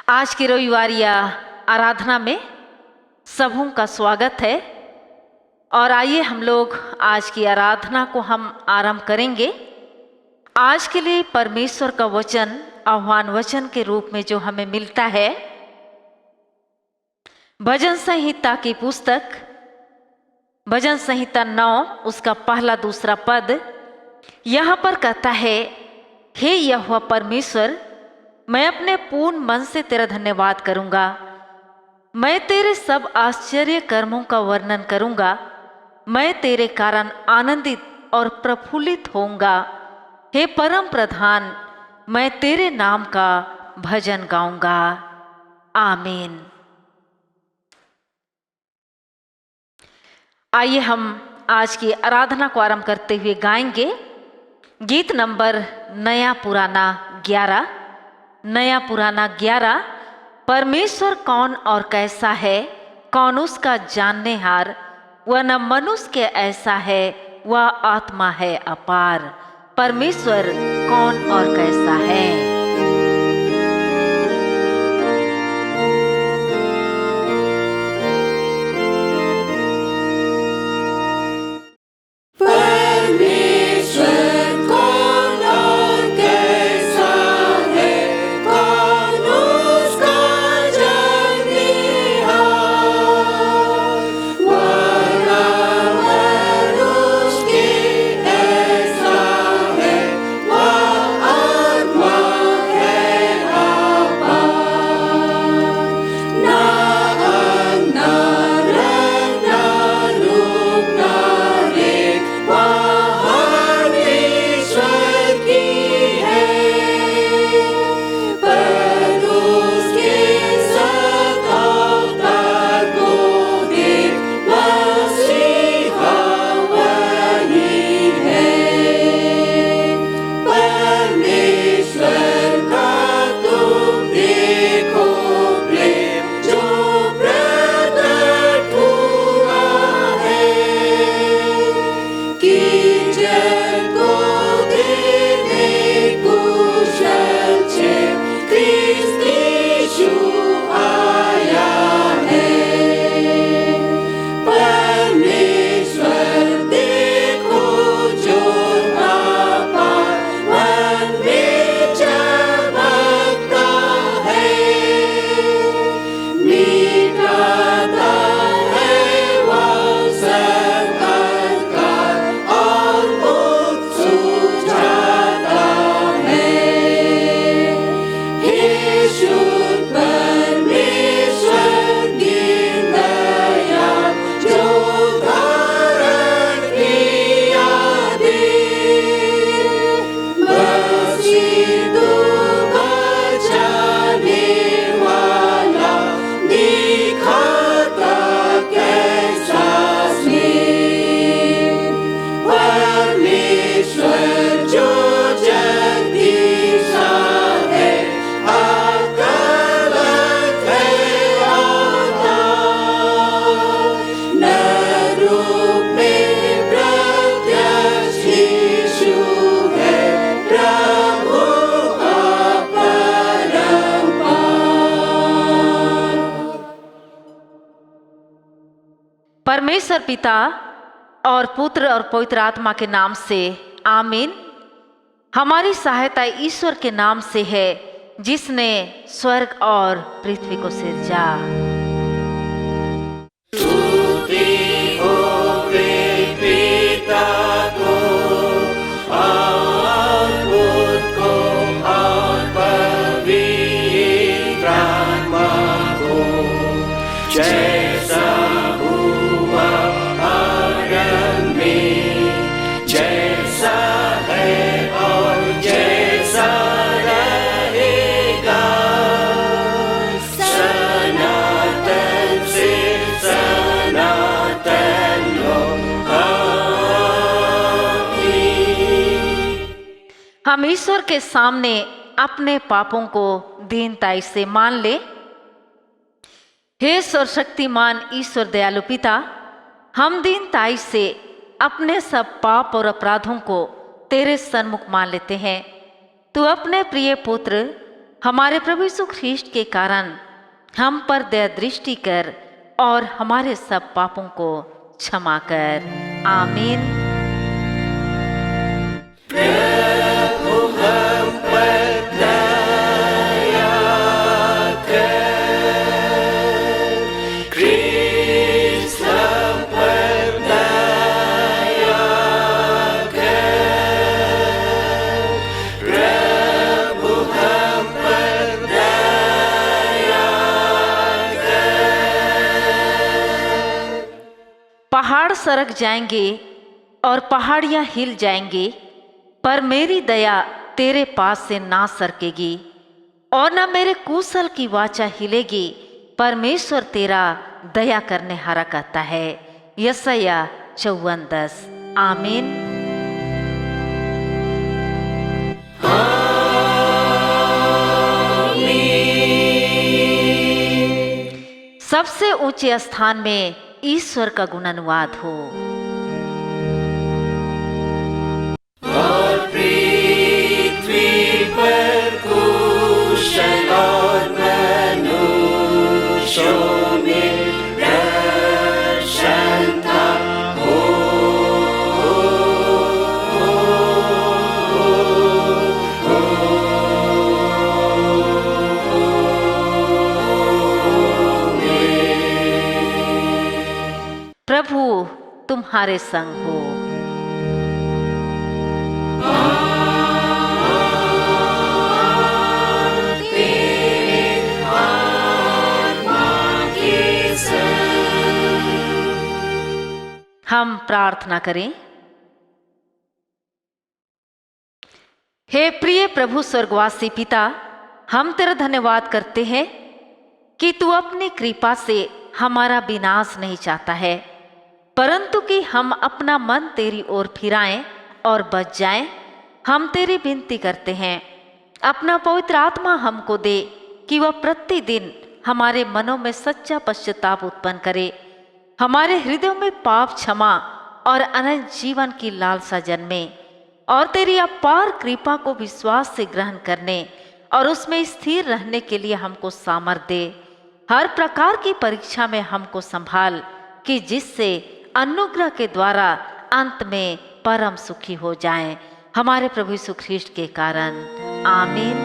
आज की रविवारिया आराधना में सबों का स्वागत है और आइए हम लोग आज की आराधना को हम आरंभ करेंगे। आज के लिए परमेश्वर का वचन आह्वान वचन के रूप में जो हमें मिलता है, भजन संहिता की पुस्तक भजन संहिता 9 उसका पहला दूसरा पद यहाँ पर कहता है, हे यहोवा परमेश्वर, मैं अपने पूर्ण मन से तेरा धन्यवाद करूंगा। मैं तेरे सब आश्चर्य कर्मों का वर्णन करूंगा। मैं तेरे कारण आनंदित और प्रफुल्लित होऊंगा। हे परम प्रधान, मैं तेरे नाम का भजन गाऊंगा। आमीन। आइए हम आज की आराधना को आरंभ करते हुए गाएंगे गीत नंबर नया पुराना 11। नया पुराना 11। परमेश्वर कौन और कैसा है, कौन उसका जानने हार, वह न मनुष्य के ऐसा है, वह आत्मा है अपार। परमेश्वर कौन और कैसा है। परमेश्वर पिता और पुत्र और पवित्र आत्मा के नाम से आमीन। हमारी सहायता ईश्वर के नाम से है, जिसने स्वर्ग और पृथ्वी को सिरजा। हम ईश्वर के सामने अपने पापों को दीनताई से मान ले। हे सर्वशक्तिमान ईश्वर दयालु पिता, हम दीनताई से अपने सब पाप और अपराधों को तेरे सन्मुख मान लेते हैं। तू अपने प्रिय पुत्र हमारे प्रभु यीशु ख्रीष्ट के कारण हम पर दया दृष्टि कर और हमारे सब पापों को क्षमा कर। आमीन। पहाड़ सरक जाएंगे और पहाड़ियां हिल जाएंगे, पर मेरी दया तेरे पास से ना सरकेगी, और न मेरे कुशल की वाचा हिलेगी। परमेश्वर तेरा दया करने हारा कहता है। यशायाह 54:10। आमीन। सबसे ऊंचे स्थान में ईश्वर का गुणानुवाद हो। और पृथ्वी पर कुशल और मनुष्यों में प्रसन्नता हो। प्रभु तुम्हारे संग हो। हम प्रार्थना करें। हे प्रिय प्रभु स्वर्गवासी पिता, हम तेरा धन्यवाद करते हैं कि तू अपनी कृपा से हमारा विनाश नहीं चाहता है, परंतु कि हम अपना मन तेरी ओर फिराएं और बच जाएं। हम तेरी विनती करते हैं, अपना पवित्र आत्मा हमको दे कि वह प्रतिदिन हमारे मनों में सच्चा पश्चाताप उत्पन्न करे, हमारे हृदयों में पाप क्षमा और अनंत जीवन की लालसा जन्मे, और तेरी अपार कृपा को विश्वास से ग्रहण करने और उसमें स्थिर रहने के लिए हमको सामर्थ्य दे। हर प्रकार की परीक्षा में हमको संभाल, कि जिससे अनुग्रह के द्वारा अंत में परम सुखी हो जाएं, हमारे प्रभु यीशु ख्रीष्ट के कारण। आमीन।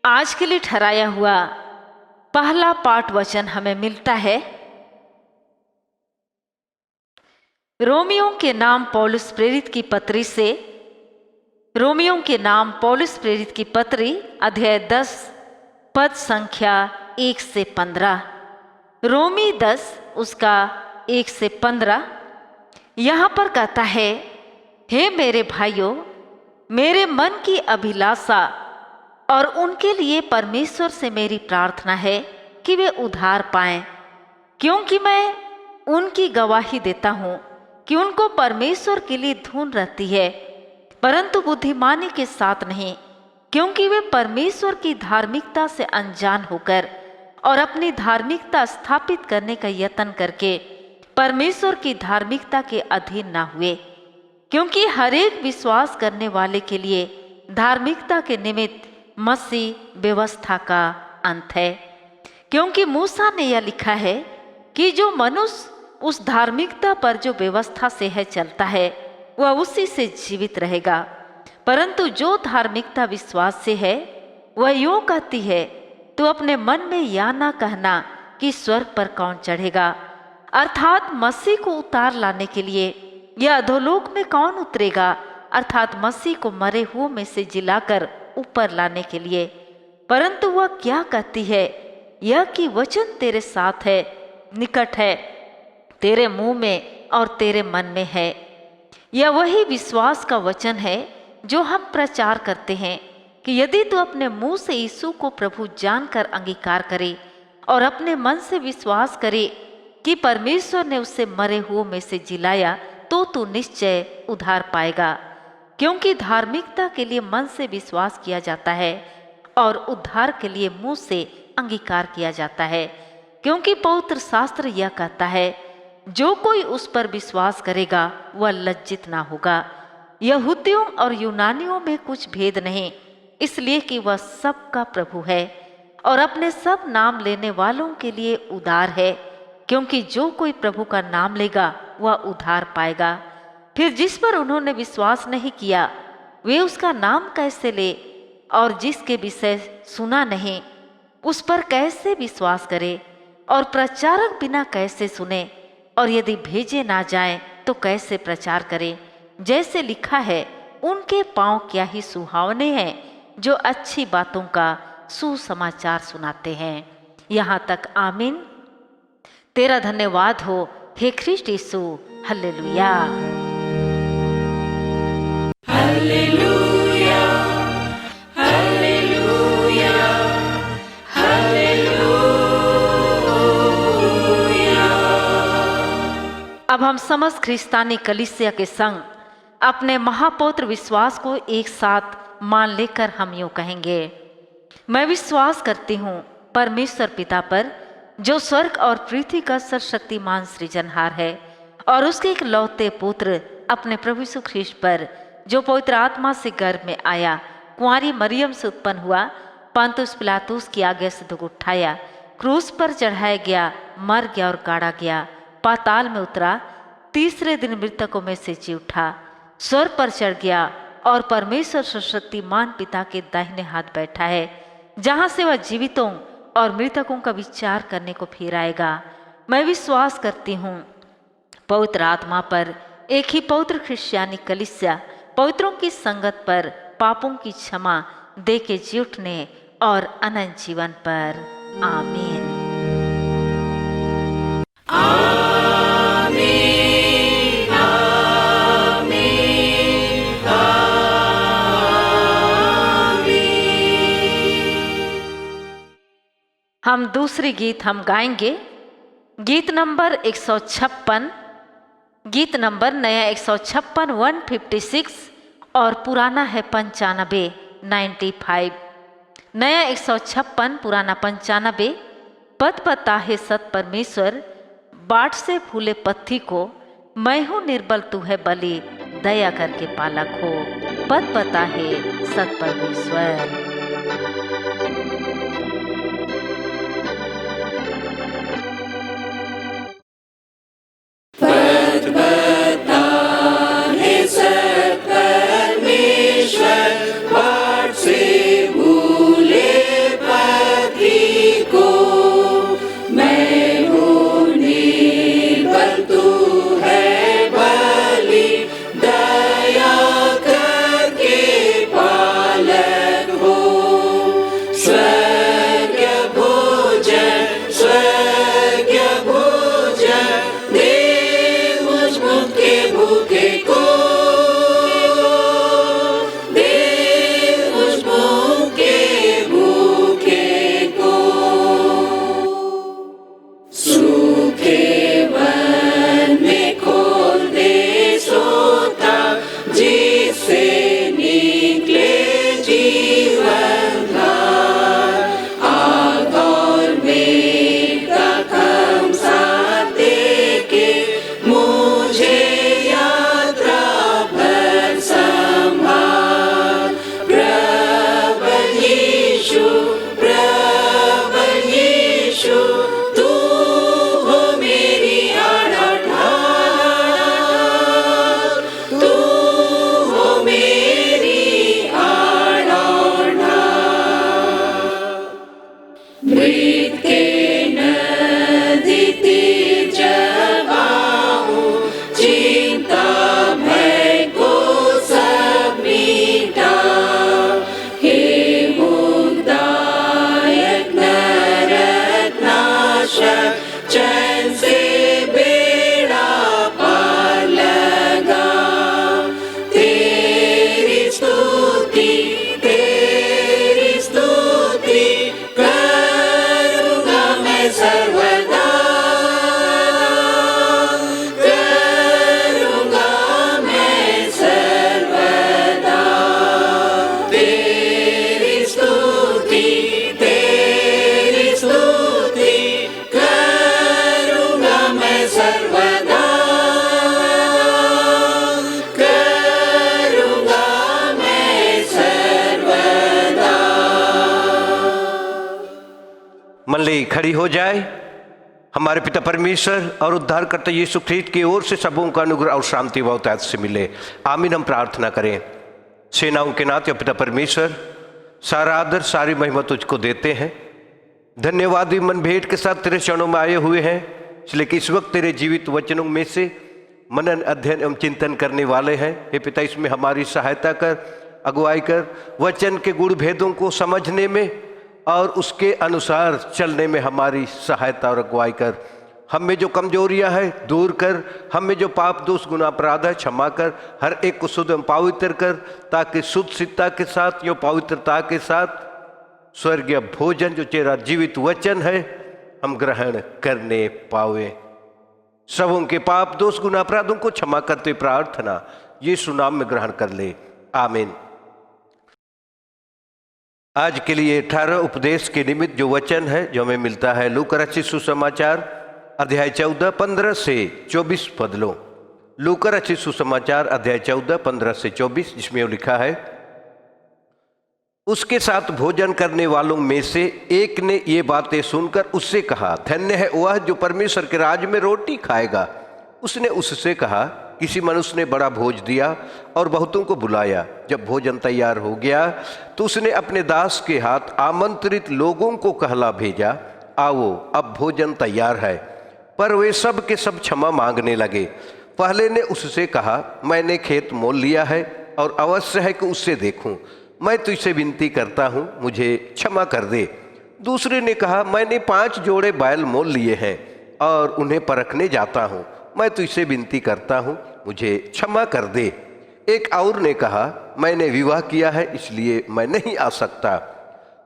आज के लिए ठहराया हुआ पहला पाठ वचन हमें मिलता है रोमियों के नाम पौलुस प्रेरित की पत्री से। रोमियों के नाम पौलुस प्रेरित की पत्री अध्याय 10 पद संख्या 1 से 15। रोमी 10 उसका 1 से 15 यहाँ पर कहता है, हे मेरे भाइयों, मेरे मन की अभिलाषा और उनके लिए परमेश्वर से मेरी प्रार्थना है कि वे उद्धार पाएं, क्योंकि मैं उनकी गवाही देता हूँ कि उनको परमेश्वर के लिए धुन रहती है, परंतु बुद्धिमानी के साथ नहीं, क्योंकि वे परमेश्वर की धार्मिकता से अनजान होकर और अपनी धार्मिकता स्थापित करने का यत्न करके परमेश्वर की धार्मिकता के अधीन ना हुए। क्योंकि हर एक विश्वास करने वाले के लिए धार्मिकता के निमित्त मसीह व्यवस्था का अंत है। क्योंकि मूसा ने यह लिखा है कि जो मनुष्य उस धार्मिकता पर जो व्यवस्था से है चलता है, वह उसी से जीवित रहेगा, परंतु जो धार्मिकता विश्वास से है वह यूं कहती है, तू अपने मन में या ना कहना कि स्वर्ग पर कौन चढ़ेगा, अर्थात मसीह को उतार लाने के लिए, या अधोलोक में कौन उतरेगा, अर्थात मसीह को मरे हुओं में से जिलाकर ऊपर लाने के लिए। परंतु वह क्या कहती है, यह कि वचन तेरे साथ है, निकट है, तेरे मुंह में और तेरे मन में है। यह वही विश्वास का वचन है जो हम प्रचार करते हैं कि यदि तू अपने मुंह से यीशु को प्रभु जानकर अंगीकार करे और अपने मन से विश्वास करे कि परमेश्वर ने उससे मरे हुओं में से जिलाया, तो तू निश्चय उद्धार पाएगा। क्योंकि धार्मिकता के लिए मन से विश्वास किया जाता है और उद्धार के लिए मुंह से अंगीकार किया जाता है। क्योंकि पवित्र शास्त्र यह कहता है, जो कोई उस पर विश्वास करेगा वह लज्जित ना होगा। यहूदियों और यूनानियों में कुछ भेद नहीं, इसलिए कि वह सबका प्रभु है और अपने सब नाम लेने वालों के लिए उद्धार है, क्योंकि जो कोई प्रभु का नाम लेगा वह उद्धार पाएगा। फिर जिस पर उन्होंने विश्वास नहीं किया वे उसका नाम कैसे ले, और जिसके विषय सुना नहीं उस पर कैसे विश्वास करे, और प्रचारक बिना कैसे सुने, और यदि भेजे ना जाएं तो कैसे प्रचार करें। जैसे लिखा है, उनके पांव क्या ही सुहावने हैं जो अच्छी बातों का सुसमाचार सुनाते हैं। यहाँ तक आमीन। तेरा धन्यवाद हो हे ख्रीष्ट यीशु। हल्लेलुया। Hallelujah, hallelujah, hallelujah. अब हम समस्त ख्रिस्तानी कलीसिया के संग अपने महापौत्र विश्वास को एक साथ मान लेकर हम यूं कहेंगे, मैं विश्वास करती हूँ परमेश्वर पिता पर, जो स्वर्ग और पृथ्वी का सर्वशक्तिमान सृजनहार है, और उसके एक लौते पुत्र अपने प्रभु यीशु ख्रीष्ट पर, जो पवित्र आत्मा से गर्भ में आया, कुंवारी मरियम से उत्पन्न हुआ, पंतुस पिलातुस की आज्ञा से दुख उठाया, क्रूस पर चढ़ाया गया, मर गया और गाड़ा गया, पाताल में उतरा, तीसरे दिन मृतकों में से जी उठा, स्वर्ग पर चढ़ गया और परमेश्वर सर्वशक्तिमान पिता के दाहिने हाथ बैठा है, जहाँ से वह जीवितों और मृतकों का विचार करने को फिर आएगा। मैं विश्वास करती हूँ पवित्र आत्मा पर, एक ही पवित्र ख्रिस्तियानी कलीसिया, पवित्रों की संगत पर, पापों की क्षमा दे के जी उठने और अनंत जीवन पर। आमीन। हम दूसरी गीत हम गाएंगे, गीत नंबर 156, गीत नंबर नया 156 156 और पुराना है 95 95। नया 156, पुराना 95। पद पता है सत परमेश्वर, बाट से फूले पत्थी को, मैं हूँ निर्बल तू है बलि, दया करके पालक हो। पद पता है सत परमेश्वर। दया करके पालक हो। मंडली खड़ी हो जाए। हमारे पिता परमेश्वर और उद्धारकर्ता यीशु ख्रीस्त की ओर से सबों का अनुग्रह और शांति बहुतायत से मिले, आमीन। हम प्रार्थना करें। सेनाओं के नाथ पिता परमेश्वर, सारा आदर सारी महिमा तुझको देते हैं। धन्यवादी मन भेंट के साथ तेरे चरणों में आए हुए हैं, इसलिए कि इस वक्त तेरे जीवित वचनों में से मनन अध्ययन एवं चिंतन करने वाले हैं। हे पिता, इसमें हमारी सहायता कर, अगुवाई कर, वचन के गुण भेदों को समझने में और उसके अनुसार चलने में हमारी सहायता और अगुवाई कर। हम में जो कमजोरियां हैं दूर कर, हम में जो पाप दोष गुनाह अपराध है क्षमा कर, हर एक को शुद्ध एवं पवित्र कर, ताकि शुद्ध सिद्धता के साथ यो पवित्रता के साथ स्वर्गीय भोजन जो तेरा जीवित वचन है हम ग्रहण करने पावे। सबों के पाप दोष गुनाह अपराधों को क्षमा करते प्रार्थना यीशु नाम में ग्रहण कर ले, आमीन। आज के लिए 18 उपदेश के निमित्त जो वचन है जो हमें मिलता है लूका रचित सुसमाचार अध्याय 14 15 से 24 पद लो। लूका रचित सुसमाचार अध्याय 14 15 से 24, जिसमें लिखा है, उसके साथ भोजन करने वालों में से एक ने ये बातें सुनकर उससे कहा, धन्य है वह जो परमेश्वर के राज में रोटी खाएगा। उसने उससे कहा, किसी मनुष्य ने बड़ा भोज दिया और बहुतों को बुलाया। जब भोजन तैयार हो गया तो उसने अपने दास के हाथ आमंत्रित लोगों को कहला भेजा, आओ अब भोजन तैयार है। पर वे सब के सब क्षमा मांगने लगे। पहले ने उससे कहा, मैंने खेत मोल लिया है और अवश्य है कि उससे देखूं। मैं तुझसे विनती करता हूं, मुझे क्षमा कर दे। दूसरे ने कहा, मैंने 5 जोड़े बैल मोल लिए हैं और उन्हें परखने जाता हूं। मैं तुझसे विनती करता हूं, मुझे क्षमा कर दे। एक और ने कहा, मैंने विवाह किया है इसलिए मैं नहीं आ सकता।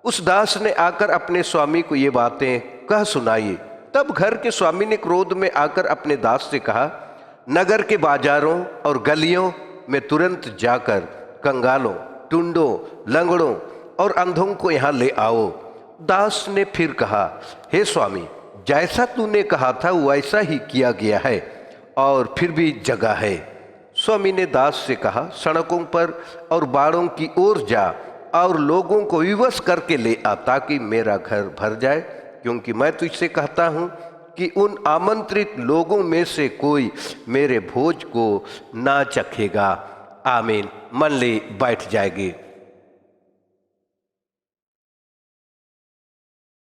उस दास ने आकर अपने स्वामी को ये बातें कह सुनाई। तब घर के स्वामी ने क्रोध में आकर अपने दास से कहा, नगर के बाजारों और गलियों में तुरंत जाकर कंगालों, टुंडों, लंगड़ों और अंधों को यहाँ ले आओ। दास ने फिर कहा, हे स्वामी, जैसा तूने कहा था वैसा ही किया गया है और फिर भी जगह है। स्वामी ने दास से कहा, सड़कों पर और बाड़ों की ओर जा और लोगों को विवश करके ले आ, ताकि मेरा घर भर जाए, क्योंकि मैं तुझसे कहता हूँ कि उन आमंत्रित लोगों में से कोई मेरे भोज को ना चखेगा। आमीन। मंडली बैठ जाएगी।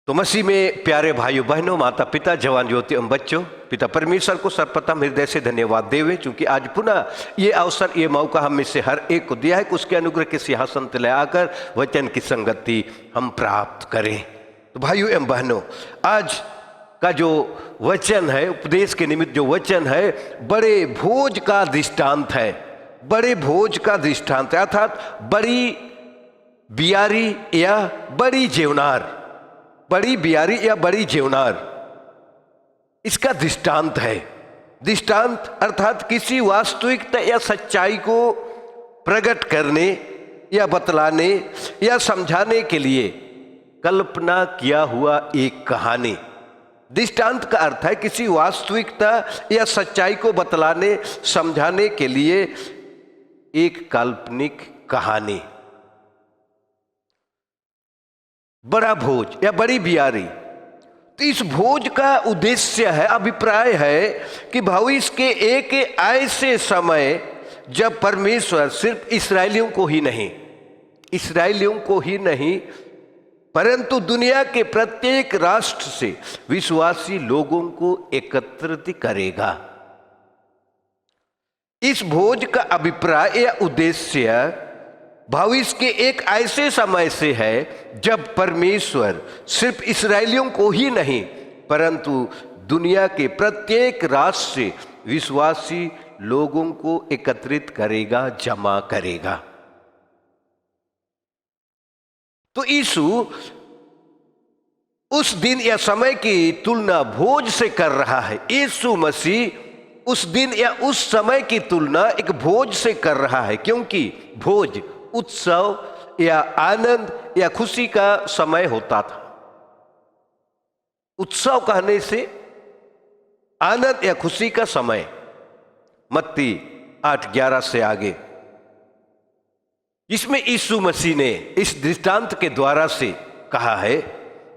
तो मसीह में प्यारे भाइयों बहनों, माता पिता, जवान ज्योति एवं बच्चों, पिता परमेश्वर को सर्वप्रथम हृदय से धन्यवाद देवे, क्योंकि आज पुनः ये अवसर, ये मौका हम में से हर एक को दिया है कि उसके अनुग्रह के सिंहासन तले आकर वचन की संगति हम प्राप्त करें। तो भाइयों एवं बहनों, आज का जो वचन है, उपदेश के निमित्त जो वचन है, बड़े भोज का दृष्टांत है। बड़े भोज का दृष्टांत अर्थात बड़ी बियारी या बड़ी जेवनार, बड़ी बियारी या बड़ी जेवनार, इसका दृष्टांत है। दृष्टांत अर्थात किसी वास्तविकता या सच्चाई को प्रकट करने या बतलाने या समझाने के लिए कल्पना किया हुआ एक कहानी। दृष्टांत का अर्थ है किसी वास्तविकता या सच्चाई को बतलाने समझाने के लिए एक काल्पनिक कहानी। बड़ा भोज या बड़ी बियारी, तो इस भोज का उद्देश्य है, अभिप्राय है कि भविष्य के एक ऐसे समय जब परमेश्वर सिर्फ इसराइलियों को ही नहीं परंतु दुनिया के प्रत्येक राष्ट्र से विश्वासी लोगों को एकत्रित करेगा। इस भोज का अभिप्राय या उद्देश्य भविष्य के एक ऐसे समय से है जब परमेश्वर सिर्फ इसराइलियों को ही नहीं परंतु दुनिया के प्रत्येक राष्ट्र से विश्वासी लोगों को एकत्रित करेगा, जमा करेगा। तो यीशु उस दिन या समय की तुलना भोज से कर रहा है। यीशु मसीह उस दिन या उस समय की तुलना एक भोज से कर रहा है, क्योंकि भोज उत्सव या आनंद या खुशी का समय होता था। उत्सव कहने से आनंद या खुशी का समय, मत्ती 8:11 से आगे, जिसमें यीशु मसीह ने इस दृष्टांत के द्वारा से कहा है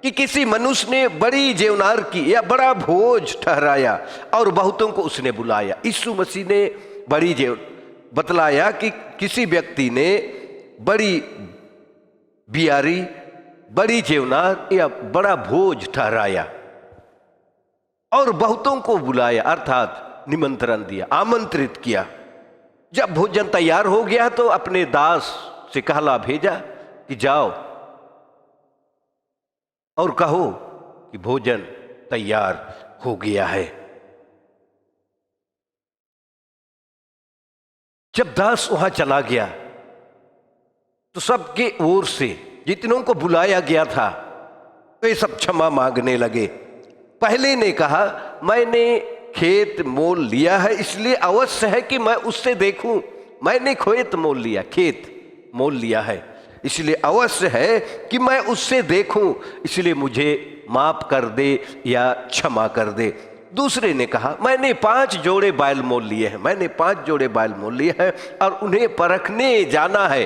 कि किसी मनुष्य ने बड़ी जेवनार की या बड़ा भोज ठहराया और बहुतों को उसने बुलाया। यीशु मसीह ने बड़ी जेव बतलाया कि किसी व्यक्ति ने बड़ी बियारी, बड़ी जेवनार या बड़ा भोज ठहराया और बहुतों को बुलाया, अर्थात निमंत्रण दिया, आमंत्रित किया। जब भोजन तैयार हो गया तो अपने दास से कहला भेजा कि जाओ और कहो कि भोजन तैयार हो गया है। जब दास वहां चला गया तो सबके ओर से जितनों को बुलाया गया था वे सब क्षमा मांगने लगे। पहले ने कहा, मैंने खेत मोल लिया है, इसलिए अवश्य है कि मैं उससे देखूं। मैंने खेत मोल लिया, खेत मोल लिया है, इसलिए अवश्य है कि मैं उससे देखूं, इसलिए मुझे माफ कर दे या क्षमा कर दे। दूसरे ने कहा, मैंने 5 जोड़े बैल मोल लिए हैं, मैंने 5 जोड़े बैल मोल लिए हैं और उन्हें परखने जाना है,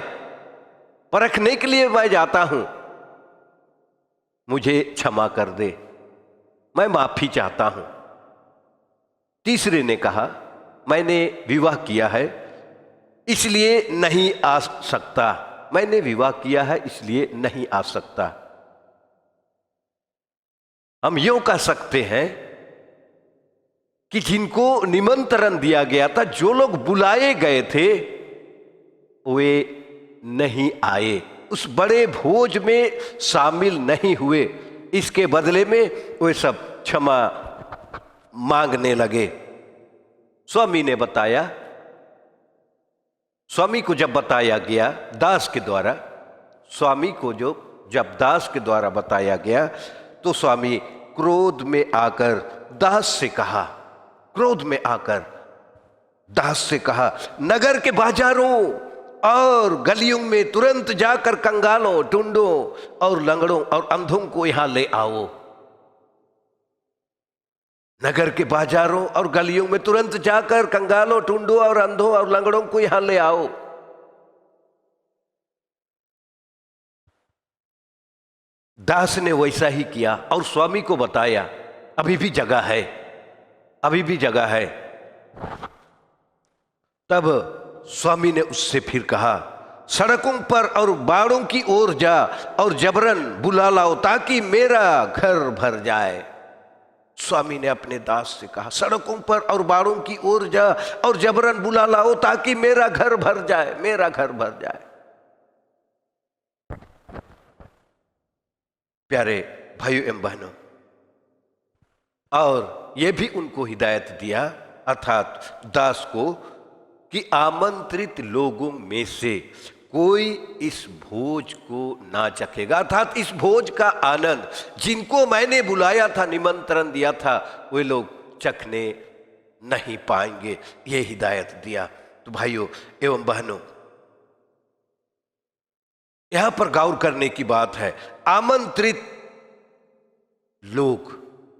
परखने के लिए मैं जाता हूं, मुझे क्षमा कर दे, मैं माफी चाहता हूं। तीसरे ने कहा, मैंने विवाह किया है इसलिए नहीं आ सकता, मैंने विवाह किया है इसलिए नहीं आ सकता। हम यूं कह सकते हैं कि जिनको निमंत्रण दिया गया था, जो लोग बुलाए गए थे, वे नहीं आए, उस बड़े भोज में शामिल नहीं हुए। इसके बदले में वे सब क्षमा मांगने लगे। स्वामी ने बताया, स्वामी को जब बताया गया दास के द्वारा, स्वामी को जब दास के द्वारा बताया गया तो स्वामी क्रोध में आकर दास से कहा, क्रोध में आकर दास से कहा, नगर के बाजारों और गलियों में तुरंत जाकर कंगालों, टुंडों और लंगड़ों और अंधों को यहां ले आओ। नगर के बाजारों और गलियों में तुरंत जाकर कंगालों, टुंडों और अंधों और लंगड़ों को यहां ले आओ। दास ने वैसा ही किया और स्वामी को बताया, अभी भी जगह है, अभी भी जगह है। तब स्वामी ने उससे फिर कहा, सड़कों पर और बाड़ों की ओर जा और जबरन बुला लाओ ताकि मेरा घर भर जाए। स्वामी ने अपने दास से कहा, सड़कों पर और बाड़ों की ओर जा और जबरन बुला लाओ ताकि मेरा घर भर जाए, मेरा घर भर जाए। प्यारे भाइयों एवं बहनों, और यह भी उनको हिदायत दिया, अर्थात दास को, कि आमंत्रित लोगों में से कोई इस भोज को ना चखेगा, अर्थात इस भोज का आनंद जिनको मैंने बुलाया था, निमंत्रण दिया था, वे लोग चखने नहीं पाएंगे। ये हिदायत दिया। तो भाइयों एवं बहनों, यहां पर गौर करने की बात है, आमंत्रित लोग,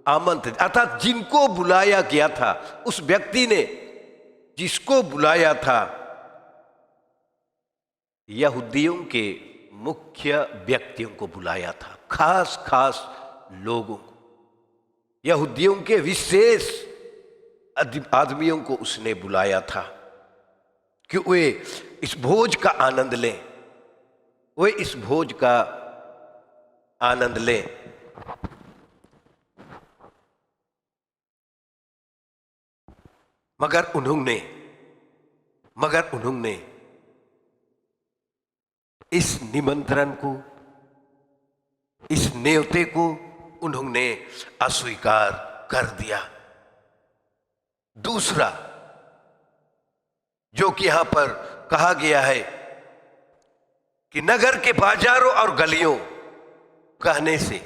आमंत्रित अर्थात जिनको बुलाया गया था, उस व्यक्ति ने जिसको बुलाया था, यहूदियों के मुख्य व्यक्तियों को बुलाया था, खास खास लोगों को, यहूदियों के विशेष आदमियों को उसने बुलाया था कि वे इस भोज का आनंद लें, वे इस भोज का आनंद लें। मगर उन्होंने इस निमंत्रण को, इस न्योते को उन्होंने अस्वीकार कर दिया। दूसरा जो कि यहां पर कहा गया है कि नगर के बाजारों और गलियों कहने से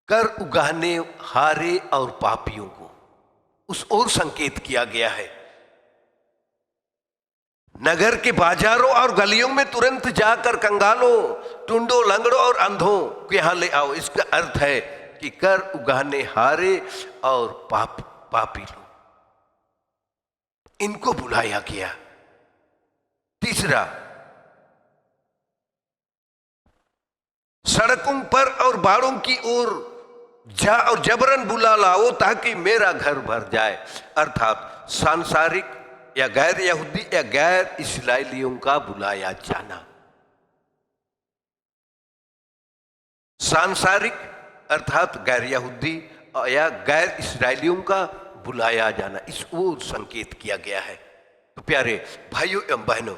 कर उगाहने हारे और पापियों को उस ओर संकेत किया गया है। नगर के बाजारों और गलियों में तुरंत जाकर कंगालों, टुंडों, लंगड़ों और अंधों को यहां ले आओ। इसका अर्थ है कि कर उगाहने हारे और पापी लोग, इनको बुलाया गया। तीसरा, सड़कों पर और बाड़ों की ओर जा और जबरन बुला लाओ ताकि मेरा घर भर जाए। अर्थात सांसारिक या गैर यहूदी या गैर इस्राएलियों का बुलाया जाना। सांसारिक अर्थात गैर यहूदी या गैर इस्राएलियों का बुलाया जाना, इस ओर संकेत किया गया है। तो प्यारे भाइयों एवं बहनों,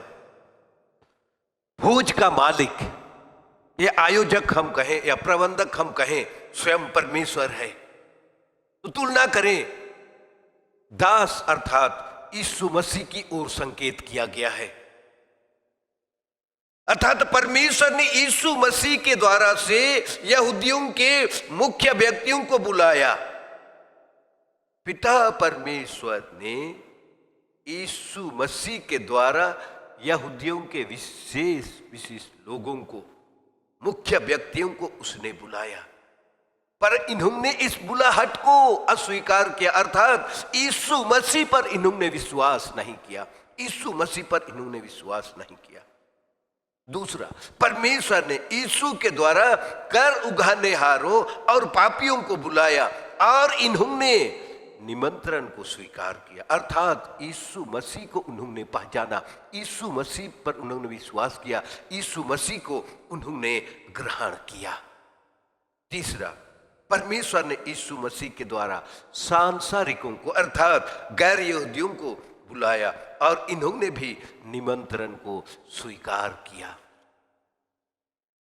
भोज का मालिक या आयोजक हम कहें या प्रबंधक हम कहें, स्वयं परमेश्वर है। तो तुलना करें, दास अर्थात यीशु मसीह की ओर संकेत किया गया है। अर्थात परमेश्वर ने यीशु मसीह के द्वारा से यहूदियों के मुख्य व्यक्तियों को बुलाया। पिता परमेश्वर ने यीशु मसीह के द्वारा यहूदियों के विशेष लोगों को, मुख्य व्यक्तियों को उसने बुलाया, पर इन्होंने इस बुलाहट को अस्वीकार किया। अर्थात यीशु मसीह पर इन्होंने विश्वास नहीं किया, यीशु मसीह पर इन्होंने विश्वास नहीं किया। दूसरा, परमेश्वर ने यीशु के द्वारा कर उगानेहारों और पापियों को बुलाया और इन्होंने निमंत्रण को स्वीकार किया। अर्थात यीशु मसीह को उन्होंने पहचाना, यीशु मसीह पर उन्होंने विश्वास किया, यीशु मसीह को उन्होंने ग्रहण किया। तीसरा, परमेश्वर ने यीशु मसीह के द्वारा सांसारिकों को अर्थात गैर यहूदियों को बुलाया और इन्होंने भी निमंत्रण को स्वीकार किया।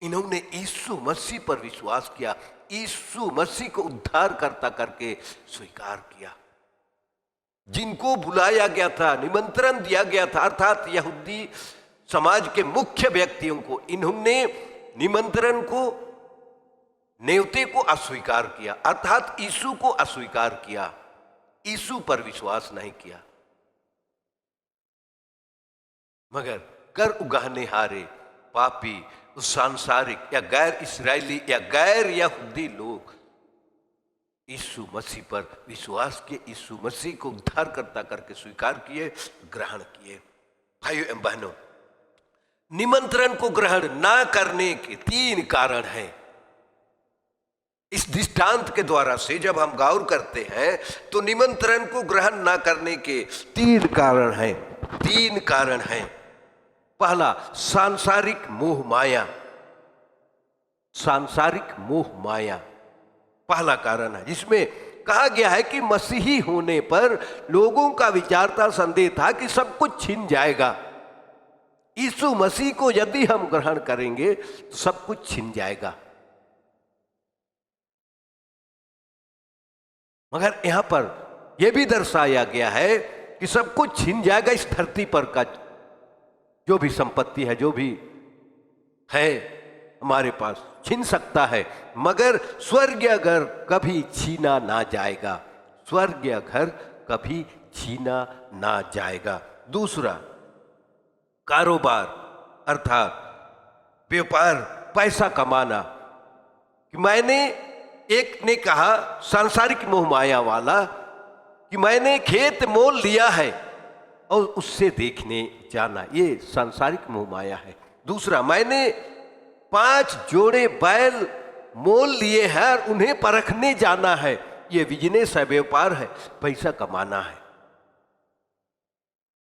इन्होंने यीशु मसीह पर विश्वास किया, यीशु मसीह को उद्धारकर्ता करके स्वीकार किया। जिनको बुलाया गया था, निमंत्रण दिया गया था, अर्थात यहूदी समाज के मुख्य व्यक्तियों को, इन्होंने निमंत्रण को, नेवते को अस्वीकार किया, अर्थात यीशु को अस्वीकार किया, यीशु पर विश्वास नहीं किया। मगर कर उगाने हारे पापी, सांसारिक या गैर इस्राएली या गैर यहूदी लोग यीशु मसीह पर विश्वास किए, यीशु मसीह को उद्धारकर्ता करके स्वीकार किए, ग्रहण किए। भाइयों एवं बहनों, निमंत्रण को ग्रहण ना करने के 3 कारण हैं। इस दृष्टांत के द्वारा से जब हम गौर करते हैं तो निमंत्रण को ग्रहण ना करने के 3 कारण हैं, 3 कारण हैं। पहला, सांसारिक मोह माया। सांसारिक मोह माया पहला कारण है, जिसमें कहा गया है कि मसीही होने पर लोगों का विचारता संदेह था कि सब कुछ छिन जाएगा। यीशु मसीह को यदि हम ग्रहण करेंगे तो सब कुछ छिन जाएगा। मगर यहां पर यह भी दर्शाया गया है कि सब कुछ छिन जाएगा, इस धरती पर का जो भी संपत्ति है, जो भी है हमारे पास, छिन सकता है, मगर स्वर्गीय घर कभी छीना ना जाएगा, स्वर्गीय घर कभी छीना ना जाएगा। दूसरा, कारोबार अर्थात व्यापार, पैसा कमाना। कि मैंने, एक ने कहा सांसारिक मोह माया वाला, कि मैंने खेत मोल लिया है और उससे देखने जाना, ये सांसारिक मोह माया है। दूसरा, मैंने 5 जोड़े बैल मोल लिए हैं और उन्हें परखने जाना है, ये बिजनेस है, व्यापार है, पैसा कमाना है।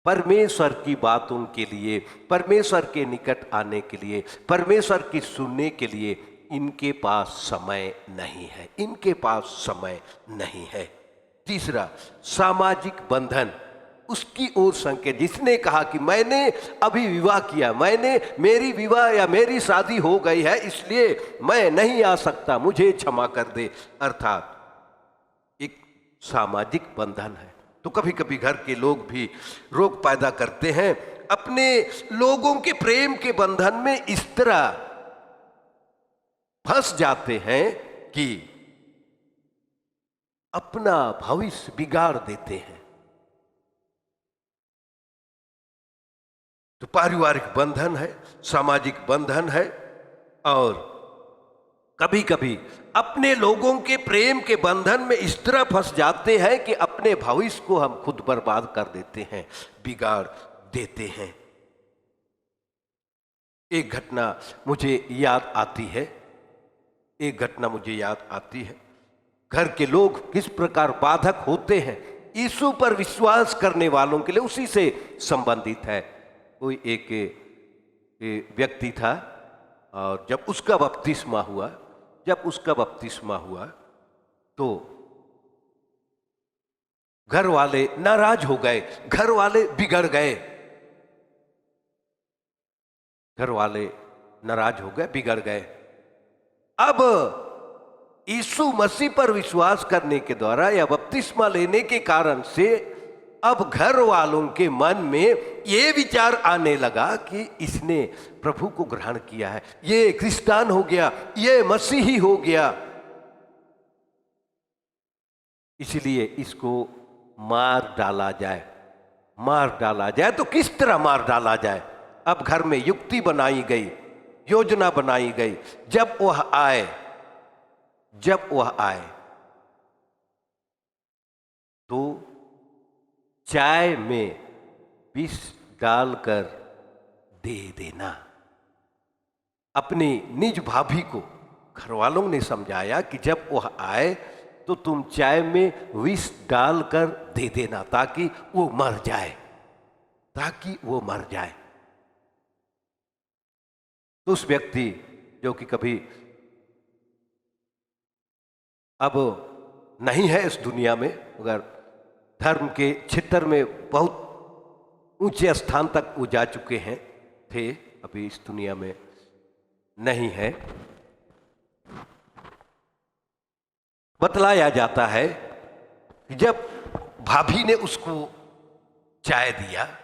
परमेश्वर की बातों के लिए, परमेश्वर के निकट आने के लिए, परमेश्वर की सुनने के लिए इनके पास समय नहीं है, इनके पास समय नहीं है। तीसरा, सामाजिक बंधन, उसकी ओर संकेत। जिसने कहा कि मैंने अभी विवाह किया, मेरी विवाह या मेरी शादी हो गई है, इसलिए मैं नहीं आ सकता, मुझे क्षमा कर दे, अर्थात एक सामाजिक बंधन है। तो कभी कभी घर के लोग भी रोक पैदा करते हैं, अपने लोगों के प्रेम के बंधन में इस तरह फंस जाते हैं कि अपना भविष्य बिगाड़ देते हैं। तो पारिवारिक बंधन है, सामाजिक बंधन है, और कभी कभी अपने लोगों के प्रेम के बंधन में इस तरह फंस जाते हैं कि अपने भविष्य को हम खुद बर्बाद कर देते हैं, बिगाड़ देते हैं। एक घटना मुझे याद आती है एक घटना मुझे याद आती है। घर के लोग किस प्रकार बाधक होते हैं यीशु पर विश्वास करने वालों के लिए, उसी से संबंधित है। कोई एक व्यक्ति था और जब उसका बपतिस्मा हुआ तो घर वाले नाराज हो गए, घर वाले बिगड़ गए, घर वाले नाराज हो गए, बिगड़ गए। अब यीशु मसीह पर विश्वास करने के द्वारा या बपतिस्मा लेने के कारण से अब घर वालों के मन में ये विचार आने लगा कि इसने प्रभु को ग्रहण किया है, ये क्रिस्तान हो गया, ये मसीही हो गया, इसलिए इसको मार डाला जाए। तो किस तरह मार डाला जाए? अब घर में युक्ति बनाई गई, योजना बनाई गई। जब वह आए तो चाय में विष डालकर दे देना। अपनी निज भाभी को घर वालों ने समझाया कि जब वह आए तो तुम चाय में विष डालकर दे देना ताकि वो मर जाए। तो उस व्यक्ति जो कि कभी अब नहीं है इस दुनिया में, मगर धर्म के क्षेत्र में बहुत ऊंचे स्थान तक वो जा चुके थे, अभी इस दुनिया में नहीं है। बतलाया जाता है कि जब भाभी ने उसको चाय दिया